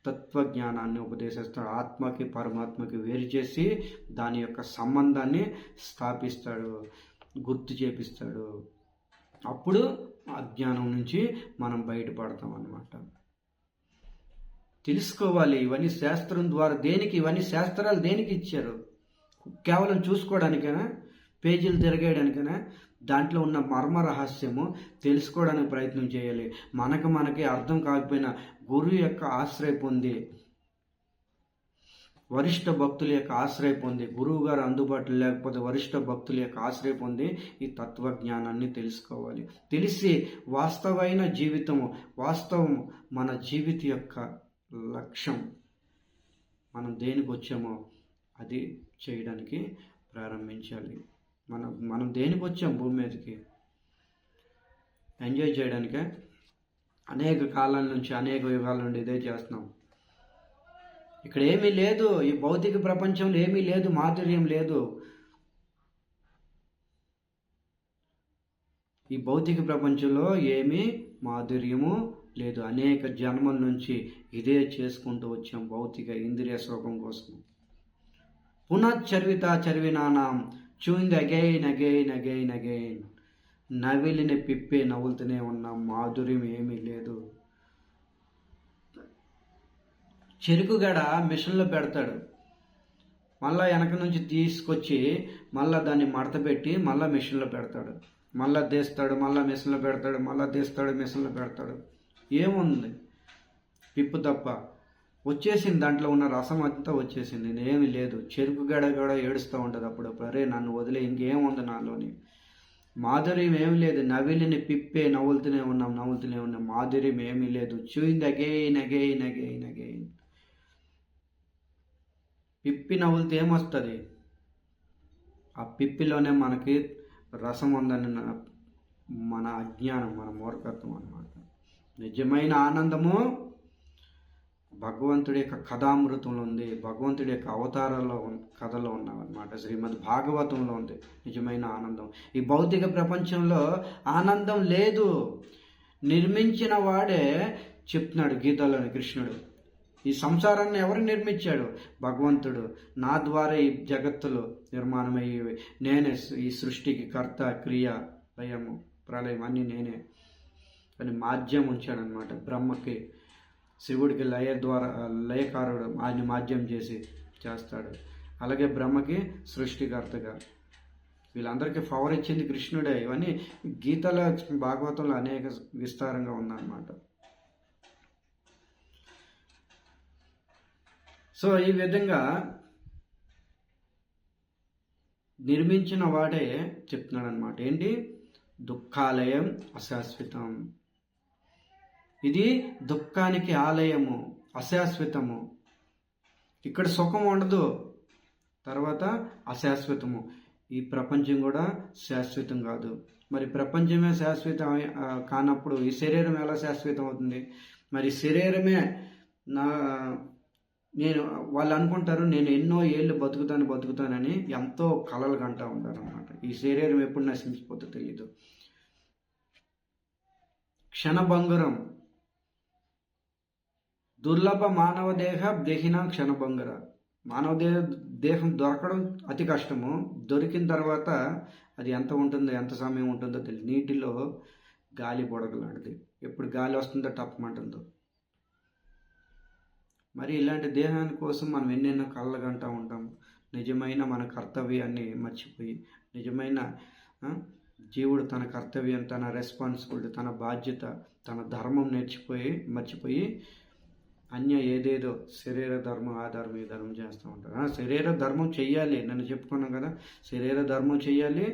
తత్వజ్ఞానాన్ని ఉపదేశిస్తాడు. ఆత్మకి పరమాత్మకి వేరు చేసి దాని యొక్క సంబంధాన్ని స్థాపిస్తాడు, గుర్తు చేపిస్తాడు. అప్పుడు అజ్ఞానం నుంచి మనం బయటపడతాం అన్నమాట. తెలుసుకోవాలి ఇవన్నీ శాస్త్రం ద్వారా. దేనికి ఇవన్నీ శాస్త్రాలు దేనికి ఇచ్చారు? కేవలం చూసుకోవడానికైనా, పేజీలు తిరగేయడానికైనా? దాంట్లో ఉన్న మర్మ రహస్యము తెలుసుకోవడానికి ప్రయత్నం చేయాలి. మనకి అర్థం కాకపోయినా గురువు యొక్క ఆశ్రయ పొంది, వరిష్ఠ భక్తుల యొక్క ఆశ్రయ పొంది, గురువు గారు అందుబాటులో లేకపోతే వరిష్ఠ భక్తుల యొక్క ఆశ్రయ పొంది ఈ తత్వజ్ఞానాన్ని తెలుసుకోవాలి. తెలిసి వాస్తవమైన జీవితము, వాస్తవము మన జీవిత యొక్క లక్ష్యం, మనం దేనికి వచ్చామో అది చేయడానికి ప్రారంభించాలి. మనం దేనికి వచ్చాం భూమి మీదకి? ఎంజాయ్ చేయడానికే. అనేక కాలాల నుంచి, అనేక యుగాల నుండి ఇదే చేస్తున్నాం. ఇక్కడ ఏమీ లేదు, ఈ భౌతిక ప్రపంచంలో ఏమీ లేదు, మాధుర్యం లేదు. ఈ భౌతిక ప్రపంచంలో ఏమీ మాధుర్యము లేదు. అనేక జన్మల నుంచి ఇదే చేసుకుంటూ వచ్చాం భౌతిక ఇంద్రియ సుఖం కోసం. చర్వినానాం చూయింది అగైన్. నవిలిని పిప్పే నవ్వులుతూనే ఉన్నాం, మాధుర్యం ఏమీ లేదు. చెరుకుగడ మిషన్లో పెడతాడు, మళ్ళీ వెనక నుంచి తీసుకొచ్చి మళ్ళీ దాన్ని మడత పెట్టి మళ్ళీ మిషన్లో పెడతాడు, మళ్ళీ తీస్తాడు, మళ్ళీ మిషన్లో పెడతాడు, మళ్ళీ తీస్తాడు, మిషన్లో పెడతాడు. ఏముంది? పిప్పు తప్ప వచ్చేసింది, దాంట్లో ఉన్న రసం అంతా వచ్చేసింది, ఏమీ లేదు. చెరుకుగడ కూడా ఏడుస్తూ ఉంటుంది అప్పుడప్పుడు, అరే నన్ను వదిలే, ఇంకేముంది నాలోని, మాధుర్యం ఏమీ లేదు. నవిలిని పిప్పే నవ్వులుతూనే ఉన్నాం, మాధుర్యం ఏమీ లేదు. చూయింది అగైన్. పిప్పి నవ్వులతో ఏమొస్తుంది? ఆ పిప్పిలోనే మనకి రసం ఉందని మన అజ్ఞానం, మన మూర్ఖత్వం అన్నమాట. నిజమైన ఆనందము భగవంతుడి యొక్క కథామృతంలో ఉంది, భగవంతుడి యొక్క అవతారాల్లో కథలో ఉన్నామన్నమాట. శ్రీమద్ భాగవతంలో ఉంది నిజమైన ఆనందం. ఈ భౌతిక ప్రపంచంలో ఆనందం లేదు. నిర్మించిన వాడే చెప్తున్నాడు గీతలోని కృష్ణుడు. ఈ సంసారాన్ని ఎవరు నిర్మించాడు? భగవంతుడు. నా ద్వారా ఈ జగత్తులో నిర్మాణమయ్యేవి నేనే. ఈ సృష్టికి కర్త, క్రియ, లయము, ప్రళయం అన్నీ నేనే అని మాధ్యం ఉంచాడనమాట. బ్రహ్మకి, శివుడికి లయకారుడు, ఆయన మాధ్యం చేసి చేస్తాడు. అలాగే బ్రహ్మకి సృష్టికర్తగా, వీళ్ళందరికీ పవర్ ఇచ్చింది కృష్ణుడే. ఇవన్నీ గీతల భాగవతంలో అనేక విస్తారంగా ఉందన్నమాట. సో ఈ విధంగా నిర్మించిన వాడే చెప్తున్నాడు అనమాట. ఏంటి? దుఃఖాలయం అశాశ్వతం. ఇది దుఃఖానికి ఆలయము, అశాశ్వతము. ఇక్కడ సుఖం ఉండదు, తర్వాత అశాశ్వతము. ఈ ప్రపంచం కూడా శాశ్వతం కాదు. మరి ప్రపంచమే శాశ్వతం కానప్పుడు ఈ శరీరం ఎలా శాశ్వతం అవుతుంది? మరి శరీరమే వాళ్ళు అనుకుంటారు నేను ఎన్నో ఏళ్ళు బతుకుతానని ఎంతో కలలు కంటూ ఉంటారు అన్నమాట. ఈ శరీరం ఎప్పుడు నశించిపోతుందో తెలియదు. క్షణభంగురం, దుర్లభ మానవ దేహిన క్షణభంగుర. మానవ దేహం దొరకడం అతి కష్టము. దొరికిన తర్వాత అది ఎంత ఉంటుందో, ఎంత సమయం ఉంటుందో తెలియదు. నీటిలో గాలి బుడగలాంటిది, ఎప్పుడు గాలి వస్తుందో టప్పమంటుందో. మరి ఇలాంటి దేహాని కోసం మనం ఎన్నెన్నో కళ్ళ గంటూ ఉంటాం. నిజమైన మన కర్తవ్యాన్ని మర్చిపోయి, నిజమైన జీవుడు తన కర్తవ్యం, తన రెస్పాన్సిబిలిటీ, తన బాధ్యత, తన ధర్మం మర్చిపోయి ఏదేదో శరీర ధర్మం, ఆ ధర్మం, ఈ ధర్మం చేస్తూ ఉంటారు. శరీర ధర్మం చెయ్యాలి, నన్ను చెప్పుకున్నాం కదా, శరీర ధర్మం చెయ్యాలి,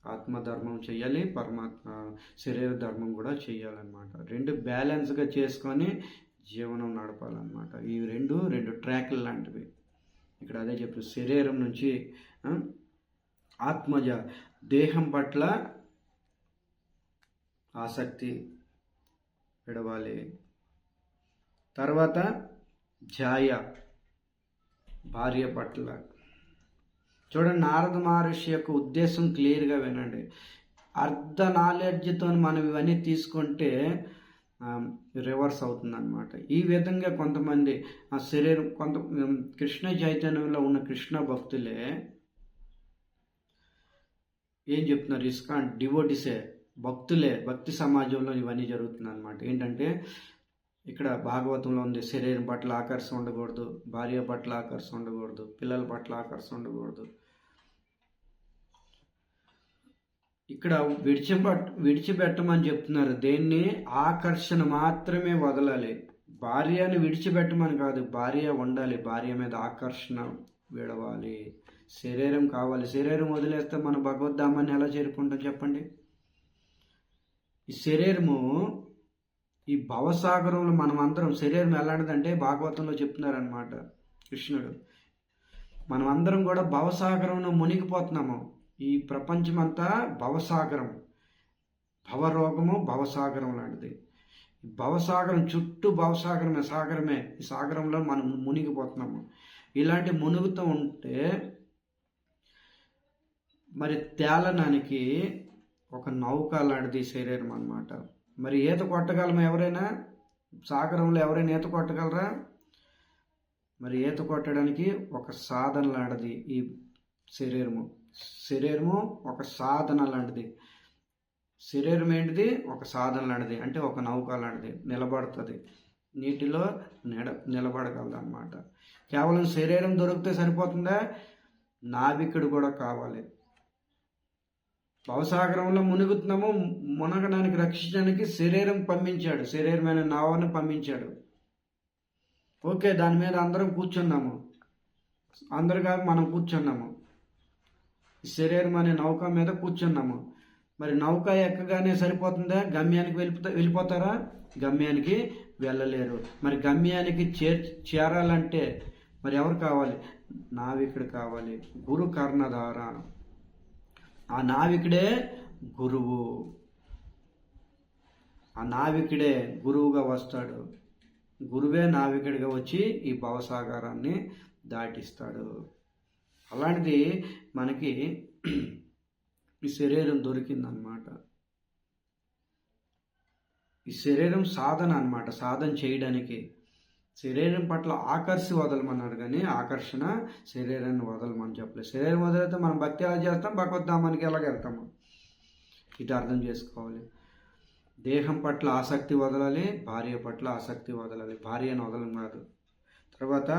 ఆత్మధర్మం చెయ్యాలి, పరమాత్మ శరీర ధర్మం కూడా చెయ్యాలన్నమాట. రెండు బ్యాలెన్స్గా చేసుకొని జీవనం నడపాలన్నమాట. ఈ రెండు ట్రాక్లు లాంటివి. ఇక్కడ అదే చెప్పు, శరీరం నుంచి ఆత్మజ, దేహం పట్ల ఆసక్తి విడవాలి. తర్వాత ఛాయ, భార్య పట్ల. చూడండి, నారద మహర్షి యొక్క ఉద్దేశం క్లియర్గా వినండి. అర్ధ నాలెడ్జ్తో మనం ఇవన్నీ తీసుకుంటే రివర్స్ అవుతుంది అనమాట. ఈ విధంగా కొంతమంది ఆ శరీరం కృష్ణ చైతన్యంలో ఉన్న కృష్ణ భక్తులే ఏం చెప్తున్నారు, ఇస్కాన్ డివోటీసే, భక్తి సమాజంలో ఇవన్నీ జరుగుతుంది అనమాట. ఏంటంటే ఇక్కడ భాగవతంలో ఉంది, శరీరం పట్ల ఆకర్షణ ఉండకూడదు, భార్య పట్ల ఆకర్షణ ఉండకూడదు, పిల్లల పట్ల ఆకర్షణ ఉండకూడదు. ఇక్కడ విడిచిపెట్టమని చెప్తున్నారు. దేన్ని? ఆకర్షణ మాత్రమే వదలాలి. భార్యను విడిచిపెట్టమని కాదు, భార్య ఉండాలి, భార్య మీద ఆకర్షణ విడవాలి. శరీరం కావాలి. శరీరం వదిలేస్తే మన భగవద్ధామాన్ని ఎలా చేరుకుంటాం చెప్పండి? ఈ శరీరము, ఈ భవసాగరంలో మనం అందరం, శరీరం ఎలాంటిదంటే భాగవతంలో చెప్తున్నారనమాట కృష్ణుడు, మనం అందరం కూడా భవసాగరంలో మునిగిపోతున్నాము. ఈ ప్రపంచం అంతా భవసాగరం, భవరోగము భవసాగరం లాంటిది. భవసాగరం చుట్టూ సాగరమే. ఈ సాగరంలో మనం మునిగిపోతున్నాము. ఇలాంటి మునుగుతూ ఉంటే మరి తేలడానికి ఒక నౌక లాంటిది శరీరం అన్నమాట. మరి ఈత కొట్టగలమా ఎవరైనా? సాగరంలో ఎవరైనా ఈత కొట్టగలరా? మరి ఈత కొట్టడానికి ఒక సాధన లాంటిది ఈ శరీరము ఒక సాధన లాంటిది. శరీరం ఏంటిది? ఒక సాధన లాంటిది, అంటే ఒక నౌక లాంటిది. నిలబడుతుంది, నీటిలో నిలబడగలదు అన్నమాట. కేవలం శరీరం దొరికితే సరిపోతుందా? నావికుడు కూడా కావాలి. భవసాగరంలో మునుగుతున్నాము, మునగడానికి రక్షించడానికి శరీరం పంపించాడు, శరీరమైన నావను పంపించాడు. ఓకే, దాని మీద అందరం కూర్చున్నాము, అందరుగా మనం కూర్చున్నాము, శరీరం అనే నౌక మీద కూర్చున్నాము. మరి నౌక ఎక్కగానే సరిపోతుందా? గమ్యానికి వెళ్ళిపోతారా? గమ్యానికి వెళ్ళలేరు. మరి గమ్యానికి చేరాలంటే మరి ఎవరు కావాలి? నావికుడు కావాలి, గురు కర్ణధార. ఆ నావికుడే గురువు, ఆ నావికుడే గురువుగా వస్తాడు. గురువే నావికుడిగా వచ్చి ఈ భవసాగరాన్ని దాటిస్తాడు. అలాంటిది మనకి ఈ శరీరం దొరికిందనమాట. ఈ శరీరం సాధన అన్నమాట. సాధన చేయడానికి శరీరం పట్ల వదలమన్నారు, కానీ ఆకర్షణ శరీరాన్ని వదలమని చెప్పలేదు. శరీరం వదిలితే మనం భక్తి ఎలా చేస్తాం? భగవద్ధామానికి ఎలాగ వెళ్తాము? ఇది అర్థం చేసుకోవాలి. దేహం పట్ల ఆసక్తి వదలాలి, భార్య పట్ల ఆసక్తి వదలాలి, భార్యను వదలం కాదు. తర్వాత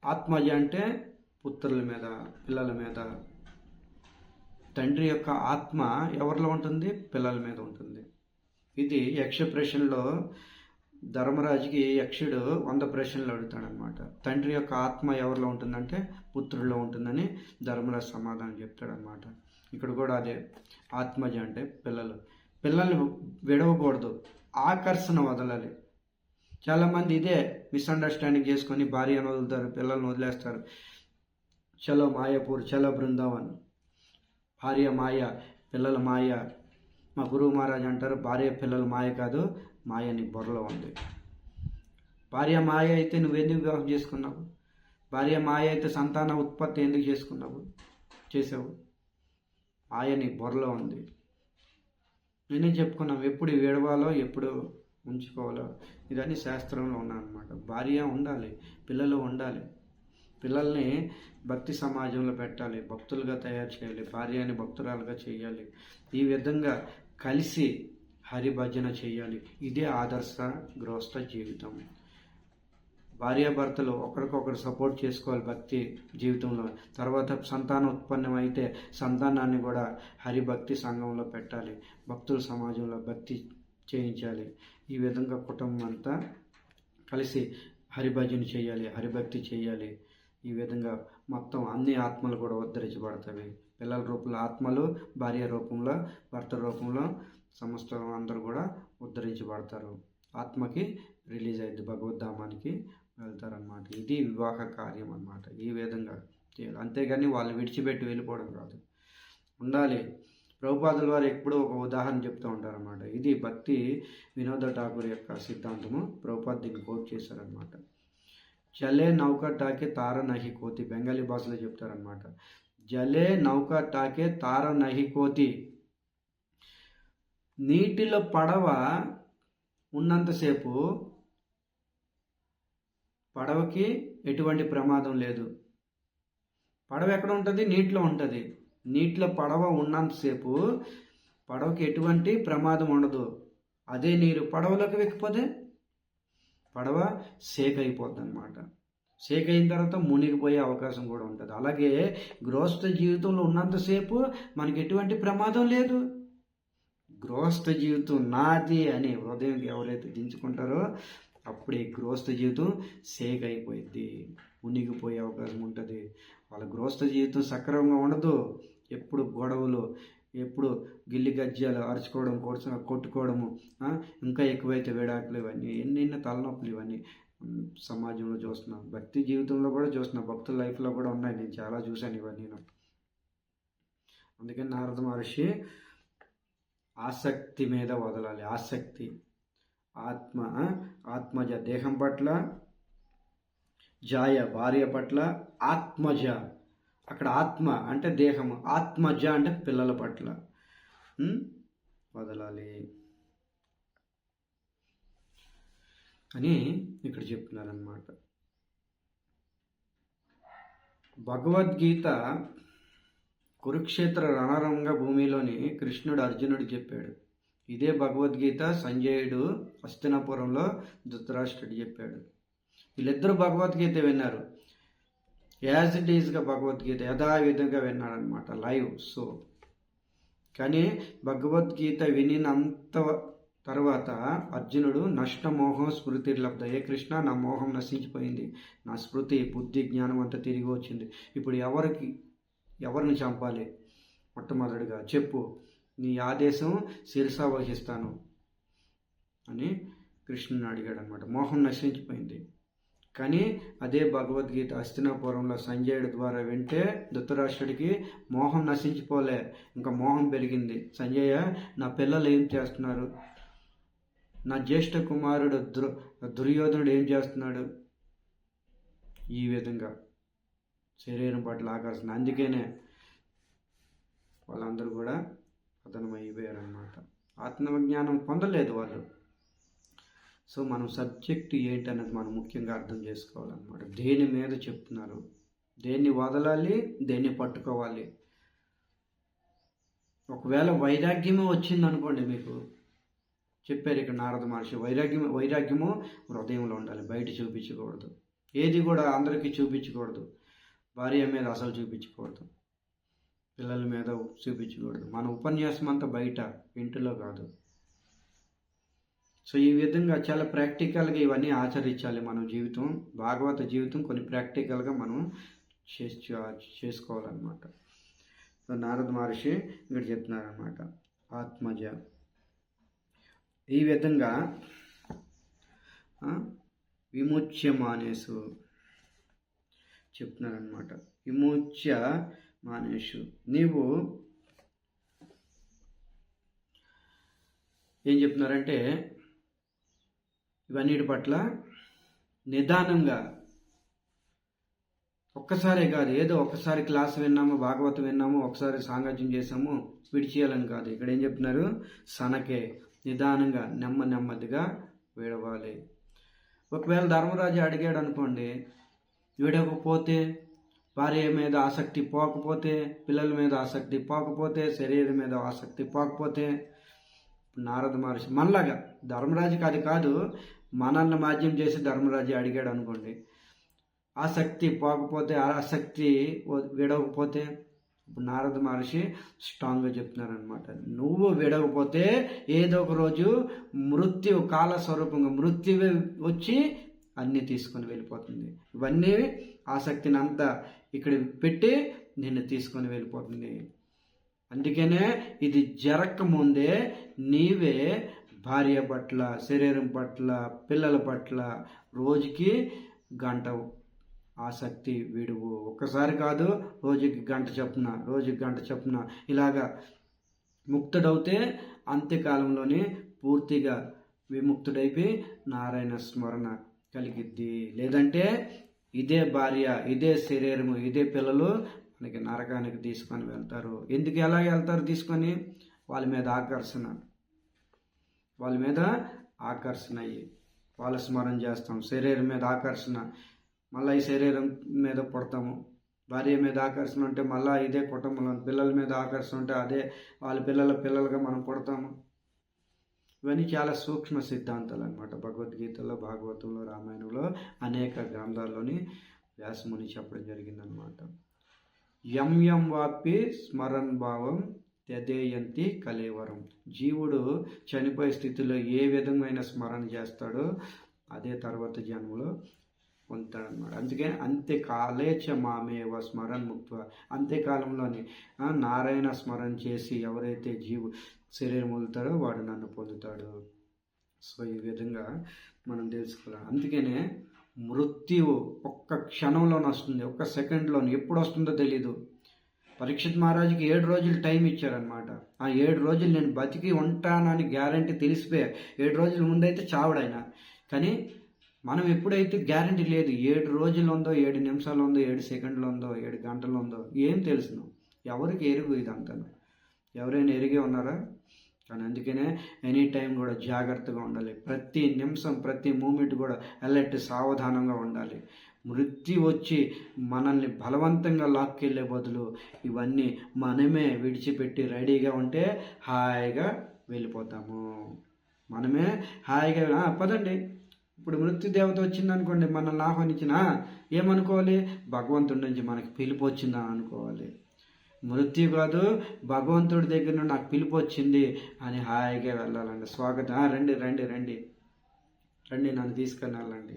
ఆత్మజ అంటే పుత్రుల మీద, పిల్లల మీద. తండ్రి యొక్క ఆత్మ ఎవరిలో ఉంటుంది? పిల్లల మీద ఉంటుంది. ఇది యక్షప్రశ్నలో ధర్మరాజుకి యక్షుడు 100 ప్రశ్నలు అడుగుతాడనమాట. తండ్రి యొక్క ఆత్మ ఎవరిలో ఉంటుందంటే పుత్రుల్లో ఉంటుందని ధర్మరాజు సమాధానం చెప్తాడనమాట. ఇక్కడ కూడా అదే ఆత్మజ అంటే పిల్లల్ని విడవకూడదు, ఆకర్షణ వదలాలి. చాలామంది ఇదే మిస్అండర్స్టాండింగ్ చేసుకొని భార్యను వదులుతారు, పిల్లల్ని వదిలేస్తారు. చలో మాయాపూర్, చలో బృందావన్, భార్య మాయ పిల్లల మాయ. మా గురువు మహారాజ్ అంటారు, భార్య పిల్లల మాయ కాదు, మాయ నీ బుర్రలో ఉంది. భార్య మాయ అయితే నువ్వెందుకు వివాహం చేసుకున్నావు? భార్య మాయ అయితే సంతాన ఉత్పత్తి ఎందుకు చేసావు? మాయ నీ బుర్రలో ఉంది. నేనే చెప్పుకున్నాం, ఎప్పుడు విడవాలో ఎప్పుడు ఉంచుకోవాలో ఇదన్నీ శాస్త్రంలో ఉన్నాయన్నమాట. భార్య ఉండాలి, పిల్లలు ఉండాలి. పిల్లల్ని భక్తి సమాజంలో పెట్టాలి, భక్తులుగా తయారు చేయాలి, భార్యని భక్తురాలుగా చేయాలి. ఈ విధంగా కలిసి హరిభజన చేయాలి. ఇదే ఆదర్శ గృహస్థ జీవితం. భార్యాభర్తలు ఒకరికొకరు సపోర్ట్ చేసుకోవాలి భక్తి జీవితంలో. తర్వాత సంతానం ఉత్పన్నం అయితే సంతానాన్ని కూడా హరిభక్తి సంఘంలో పెట్టాలి, భక్తుల సమాజంలో భక్తి చేయించాలి. ఈ విధంగా కుటుంబం అంతా కలిసి హరిభజన చేయాలి, హరిభక్తి చేయాలి. ఈ విధంగా మొత్తం అన్ని ఆత్మలు కూడా ఉద్ధరించబడతాయి. పిల్లల రూపంలో ఆత్మలు, భార్య రూపంలో, భర్త రూపంలో సమస్తం అందరూ కూడా ఉద్ధరించబడతారు. ఆత్మకి రిలీజ్ అయింది, భగవద్ధామానికి వెళ్తారనమాట. ఇది వివాహ కార్యం అన్నమాట. ఈ విధంగా చేయాలి, అంతేగాని వాళ్ళు విడిచిపెట్టి వెళ్ళిపోవడం కాదు, ఉండాలి. ప్రభుపాదుల వారు ఎప్పుడూ ఒక ఉదాహరణ చెప్తూ ఉంటారన్నమాట. ఇది భక్తి వినోద ఠాకూర్ యొక్క సిద్ధాంతము. ప్రభుపాద్ దీన్ని కోట్ చేశారనమాట. జలే నౌక టాకే తార నహి కోతి, బెంగాలీ భాషలో చెప్తారనమాట. జలే నౌక టాకే తార నహి కోతి. నీటిలో పడవ ఉన్నంతసేపు పడవకి ఎటువంటి ప్రమాదం లేదు. పడవ ఎక్కడ ఉంటుంది? నీటిలో ఉంటుంది. నీటిలో పడవ ఉన్నంతసేపు పడవకి ఎటువంటి ప్రమాదం ఉండదు. అదే నీరు పడవలోకి వెక్కిపోతే పడవ షేక్ అయిపోద్ది అనమాట. షేక్ అయిన తర్వాత మునిగిపోయే అవకాశం కూడా ఉంటుంది. అలాగే గృహస్థ జీవితంలో ఉన్నంతసేపు మనకి ఎటువంటి ప్రమాదం లేదు. గృహస్థ జీవితం నాది అని హృదయం ఎవరైతే దించుకుంటారో అప్పుడే గృహస్థ జీవితం షేక్ అయిపోయింది, మునిగిపోయే అవకాశం ఉంటుంది. వాళ్ళ గృహస్థ జీవితం సక్రమంగా ఉండదు. ఎప్పుడు గొడవలు, ఎప్పుడు గిల్లి గజ్జాలు అరుచుకోవడం, కొట్టుకోవడము, ఇంకా ఎక్కువైతే విడాకులు, ఇవన్నీ ఎన్నెన్నో తలనొప్పులు ఇవన్నీ సమాజంలో చూస్తున్నాం. భక్తి జీవితంలో కూడా చూస్తున్నాం, భక్తుల లైఫ్లో కూడా ఉన్నాయి. నేను చాలా చూశాను ఇవన్నీ. అందుకని నారద మహర్షి ఆసక్తి మీద వదలాలి. ఆసక్తి ఆత్మజ దేహం పట్ల, జాయ భార్య పట్ల, ఆత్మజ అక్కడ ఆత్మ అంటే దేహము, ఆత్మజ అంటే పిల్లల పట్ల వదలాలి అని ఇక్కడ చెప్తున్నారన్నమాట. భగవద్గీత కురుక్షేత్ర రణరంగ భూమిలోని కృష్ణుడు అర్జునుడు చెప్పాడు. ఇదే భగవద్గీత సంజయుడు హస్తినాపురంలో ధృతరాష్ట్రుడు చెప్పాడు. వీళ్ళిద్దరూ భగవద్గీత విన్నారు. యాజ్ ఇట్ ఈజ్గా భగవద్గీత యథావిధంగా విన్నాడనమాట, లైవ్ షో. కానీ భగవద్గీత వినినంత తర్వాత అర్జునుడు నష్టమోహం స్మృతి లబ్ధ, ఏ కృష్ణ నా మోహం నశించిపోయింది, నా స్మృతి బుద్ధి జ్ఞానం అంతా తిరిగి వచ్చింది. ఇప్పుడు ఎవరిని చంపాలి? మొట్టమొదటిగా చెప్పు, నీ ఆదేశం శిరసా వహిస్తాను అని కృష్ణుని అడిగాడు అనమాట. మోహం నశించిపోయింది. కానీ అదే భగవద్గీత హస్తినాపురంలో సంజయుడి ద్వారా వింటే ధృతరాష్ట్రుడికి మోహం నశించిపోలే, ఇంకా మోహం పెరిగింది. సంజయ, నా పిల్లలు ఏం చేస్తున్నారు? నా జ్యేష్ఠ కుమారుడు దుర్యోధనుడు ఏం చేస్తున్నాడు? ఈ విధంగా శరీరం పట్ల ఆకర్షణ. అందుకనే వాళ్ళందరూ కూడా పతనమైపోయారన్నమాట. ఆత్మజ్ఞానం పొందలేదు వాళ్ళు. సో మనం సబ్జెక్ట్ ఏంటనేది మనం ముఖ్యంగా అర్థం చేసుకోవాలన్నమాట. దేని మీద చెప్తున్నారు, దేన్ని వదలాలి, దేన్ని పట్టుకోవాలి. ఒకవేళ వైరాగ్యమే వచ్చింది అనుకోండి, మీకు చెప్పారు ఇక్కడ నారద మహర్షి, వైరాగ్యము హృదయంలో ఉండాలి, బయట చూపించకూడదు. ఏది కూడా అందరికీ చూపించకూడదు. భార్య మీద అసలు చూపించకూడదు, పిల్లల మీద చూపించకూడదు. మన ఉపన్యాసం అంతా బయట, ఇంటిలో కాదు. సో ఈ విధంగా చాలా ప్రాక్టికల్గా ఇవన్నీ ఆచరించాలి మనం జీవితం, భాగవత జీవితం కొన్ని ప్రాక్టికల్గా మనం చేసుకోవాలన్నమాట. సో నారద మహర్షి ఇక్కడ చెప్తున్నారన్నమాట, ఆత్మజ ఈ విధంగా విముచ్య మానేసు చెప్తున్నారనమాట. విముచ్య మానేషు, నీవు ఏం చెప్తున్నారంటే ఇవన్నిటి పట్ల నిదానంగా, ఒక్కసారే కాదు, ఏదో ఒక్కసారి క్లాస్ విన్నాము, భాగవతం విన్నాము, ఒకసారి సాంగత్యం చేసాము విడిచేయాలని కాదు. ఇక్కడ ఏం చెప్తున్నారు, సనకే నిదానంగా నెమ్మదిగా విడవాలి. ఒకవేళ ధర్మరాజు అడిగాడు అనుకోండి, విడకపోతే, భార్య మీద ఆసక్తి పోకపోతే, పిల్లల మీద ఆసక్తి పోకపోతే, శరీరం మీద ఆసక్తి పోకపోతే, నారద మహర్షి మనలాగా ధర్మరాజుకి అది కాదు, మనల్ని మాధ్యం చేసి ధర్మరాజు అడిగాడు అనుకోండి, ఆసక్తి పోకపోతే, ఆసక్తి విడవకపోతే, ఇప్పుడు నారద మహర్షి స్ట్రాంగ్గా చెప్తున్నారనమాట, నువ్వు విడవకపోతే ఏదో ఒక రోజు మృత్యు కాల స్వరూపంగా మృత్యువే వచ్చి అన్నీ తీసుకొని వెళ్ళిపోతుంది. ఇవన్నీ ఆసక్తిని అంతా ఇక్కడ పెట్టి నిన్ను తీసుకొని వెళ్ళిపోతుంది. అందుకనే ఇది జరగకముందే నీవే భార్య పట్ల, శరీరం పట్ల, పిల్లల పట్ల రోజుకి గంట ఆసక్తి విడువు. ఒక్కసారి కాదు, రోజుకి గంట చొప్పున ఇలాగా ముక్తుడవుతే అంత్యకాలంలోనే పూర్తిగా విముక్తుడైపోయి నారాయణ స్మరణ కలిగిద్ది. లేదంటే ఇదే భార్య, ఇదే శరీరము, ఇదే పిల్లలు మనకి నరకానికి తీసుకొని వెళ్తారు. ఎందుకు ఎలా వెళ్తారు తీసుకొని? వాళ్ళ మీద ఆకర్షణ అయ్యి వాళ్ళ స్మరణ చేస్తాం. శరీరం మీద ఆకర్షణ, మళ్ళీ ఈ శరీరం మీద పడతాము. భార్య మీద ఆకర్షణ ఉంటే మళ్ళీ ఇదే కుటుంబంలో, పిల్లల మీద ఆకర్షణ ఉంటే అదే వాళ్ళ పిల్లలుగా మనం పుడతాము. ఇవన్నీ చాలా సూక్ష్మ సిద్ధాంతాలు అన్నమాట. భగవద్గీతలో, భాగవతంలో, రామాయణంలో, అనేక గ్రంథాల్లోని వ్యాసముని చెప్పడం జరిగిందనమాట. యం వాపి స్మరన్ భావం తదేయంతి కలేవరం. జీవుడు చనిపోయే స్థితిలో ఏ విధమైన స్మరణ చేస్తాడో అదే తర్వాత జన్మలో పొందుతాడనమాట. అందుకే అంత్యకాలేచ మామేవ స్మరణ ముక్త, అంత్యకాలంలోని నారాయణ స్మరణ చేసి ఎవరైతే శరీరం వదులుతాడో వాడు నన్ను పొందుతాడు. సో ఈ విధంగా మనం తెలుసుకోవాలి. అందుకనే మృత్యువు ఒక్క క్షణంలోనే వస్తుంది, ఒక్క సెకండ్లోనే, ఎప్పుడు వస్తుందో తెలీదు. పరీక్షిత్ మహారాజుకి 7 రోజులు టైం ఇచ్చారనమాట. ఆ 7 రోజులు నేను బతికి ఉంటానని గ్యారంటీ తెలిసిపోయా. 7 రోజుల ముందైతే చావుడైన. కానీ మనం ఎప్పుడైతే గ్యారంటీ లేదు, 7 రోజులు ఉందో, 7 నిమిషాలు ఉందో, 7 సెకండ్లు ఉందో, 7 గంటలు ఉందో ఏం తెలుసును? ఎవరికి ఎరుగు ఇదంతా? ఎవరైనా ఎరిగే ఉన్నారా? కానీ అందుకనే ఎనీ టైం కూడా జాగ్రత్తగా ఉండాలి. ప్రతి నిమిషం, ప్రతి మూమెంట్ కూడా అలర్ట్, సావధానంగా ఉండాలి. మృత్యు వచ్చి మనల్ని బలవంతంగా లాక్కెళ్ళే బదులు ఇవన్నీ మనమే విడిచిపెట్టి రెడీగా ఉంటే హాయిగా వెళ్ళిపోతాము. మనమే హాయిగా పదండి. ఇప్పుడు మృత్యుదేవత వచ్చిందనుకోండి, మనల్ని ఆహ్వానించిన ఏమనుకోవాలి? భగవంతుడి నుంచి మనకి పిలుపు వచ్చిందని అనుకోవాలి. మృత్యు కాదు, భగవంతుడి దగ్గర నుండి నాకు పిలుపు వచ్చింది అని హాయిగా వెళ్ళాలండి. స్వాగతం, రండి రండి రండి రండి, నన్ను తీసుకొని వెళ్ళండి.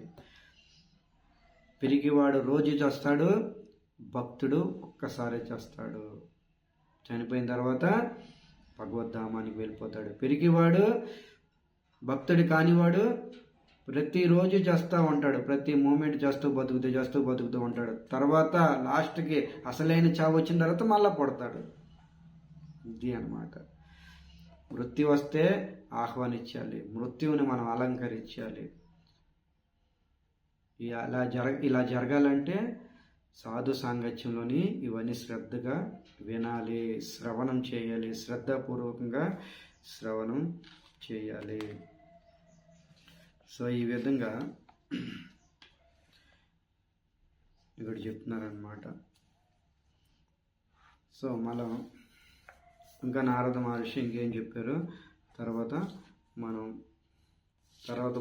పిరికివాడు రోజు చేస్తాడు, భక్తుడు ఒక్కసారి చేస్తాడు. చనిపోయిన తర్వాత భగవద్ధామానికి వెళ్ళిపోతాడు. పిరికివాడు, భక్తుడు కానివాడు ప్రతిరోజు చేస్తూ ఉంటాడు. ప్రతి మూమెంట్ చేస్తూ బతుకుతూ ఉంటాడు. తర్వాత లాస్ట్కి అసలైన చావు వచ్చిన తర్వాత మళ్ళా పుడతాడు. ఇది అన్నమాట. మృత్యు వస్తే ఆహ్వానించాలి, మృత్యువుని మనం అలంకరించాలి. ఇలా జరగాలంటే సాధు సాంగత్యంలోని ఇవన్నీ శ్రద్ధగా వినాలి, శ్రవణం చేయాలి, శ్రద్ధాపూర్వకంగా శ్రవణం చేయాలి. సో ఈ విధంగా ఇక్కడ చెప్తున్నారనమాట. సో మనం ఇంకా నారద మహర్షి ఇంకేం చెప్పారు తర్వాత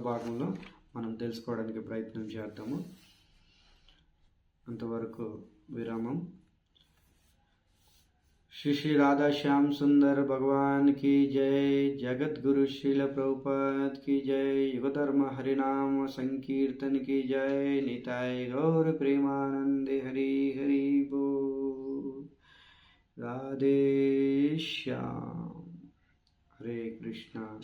భాగంలో మనం తెలుసుకోవడానికి ప్రయత్నం చేద్దాము. అంతవరకు విరామం. श्री श्री राधा श्याम सुंदर भगवान की जय। जगत गुरु श्रील प्रभुपाद की जय। युगधर्म हरिनाम संकीर्तन की जय। निताय गौर प्रेमानंदे हरि हरि बोल। राधे श्याम। हरे कृष्णा।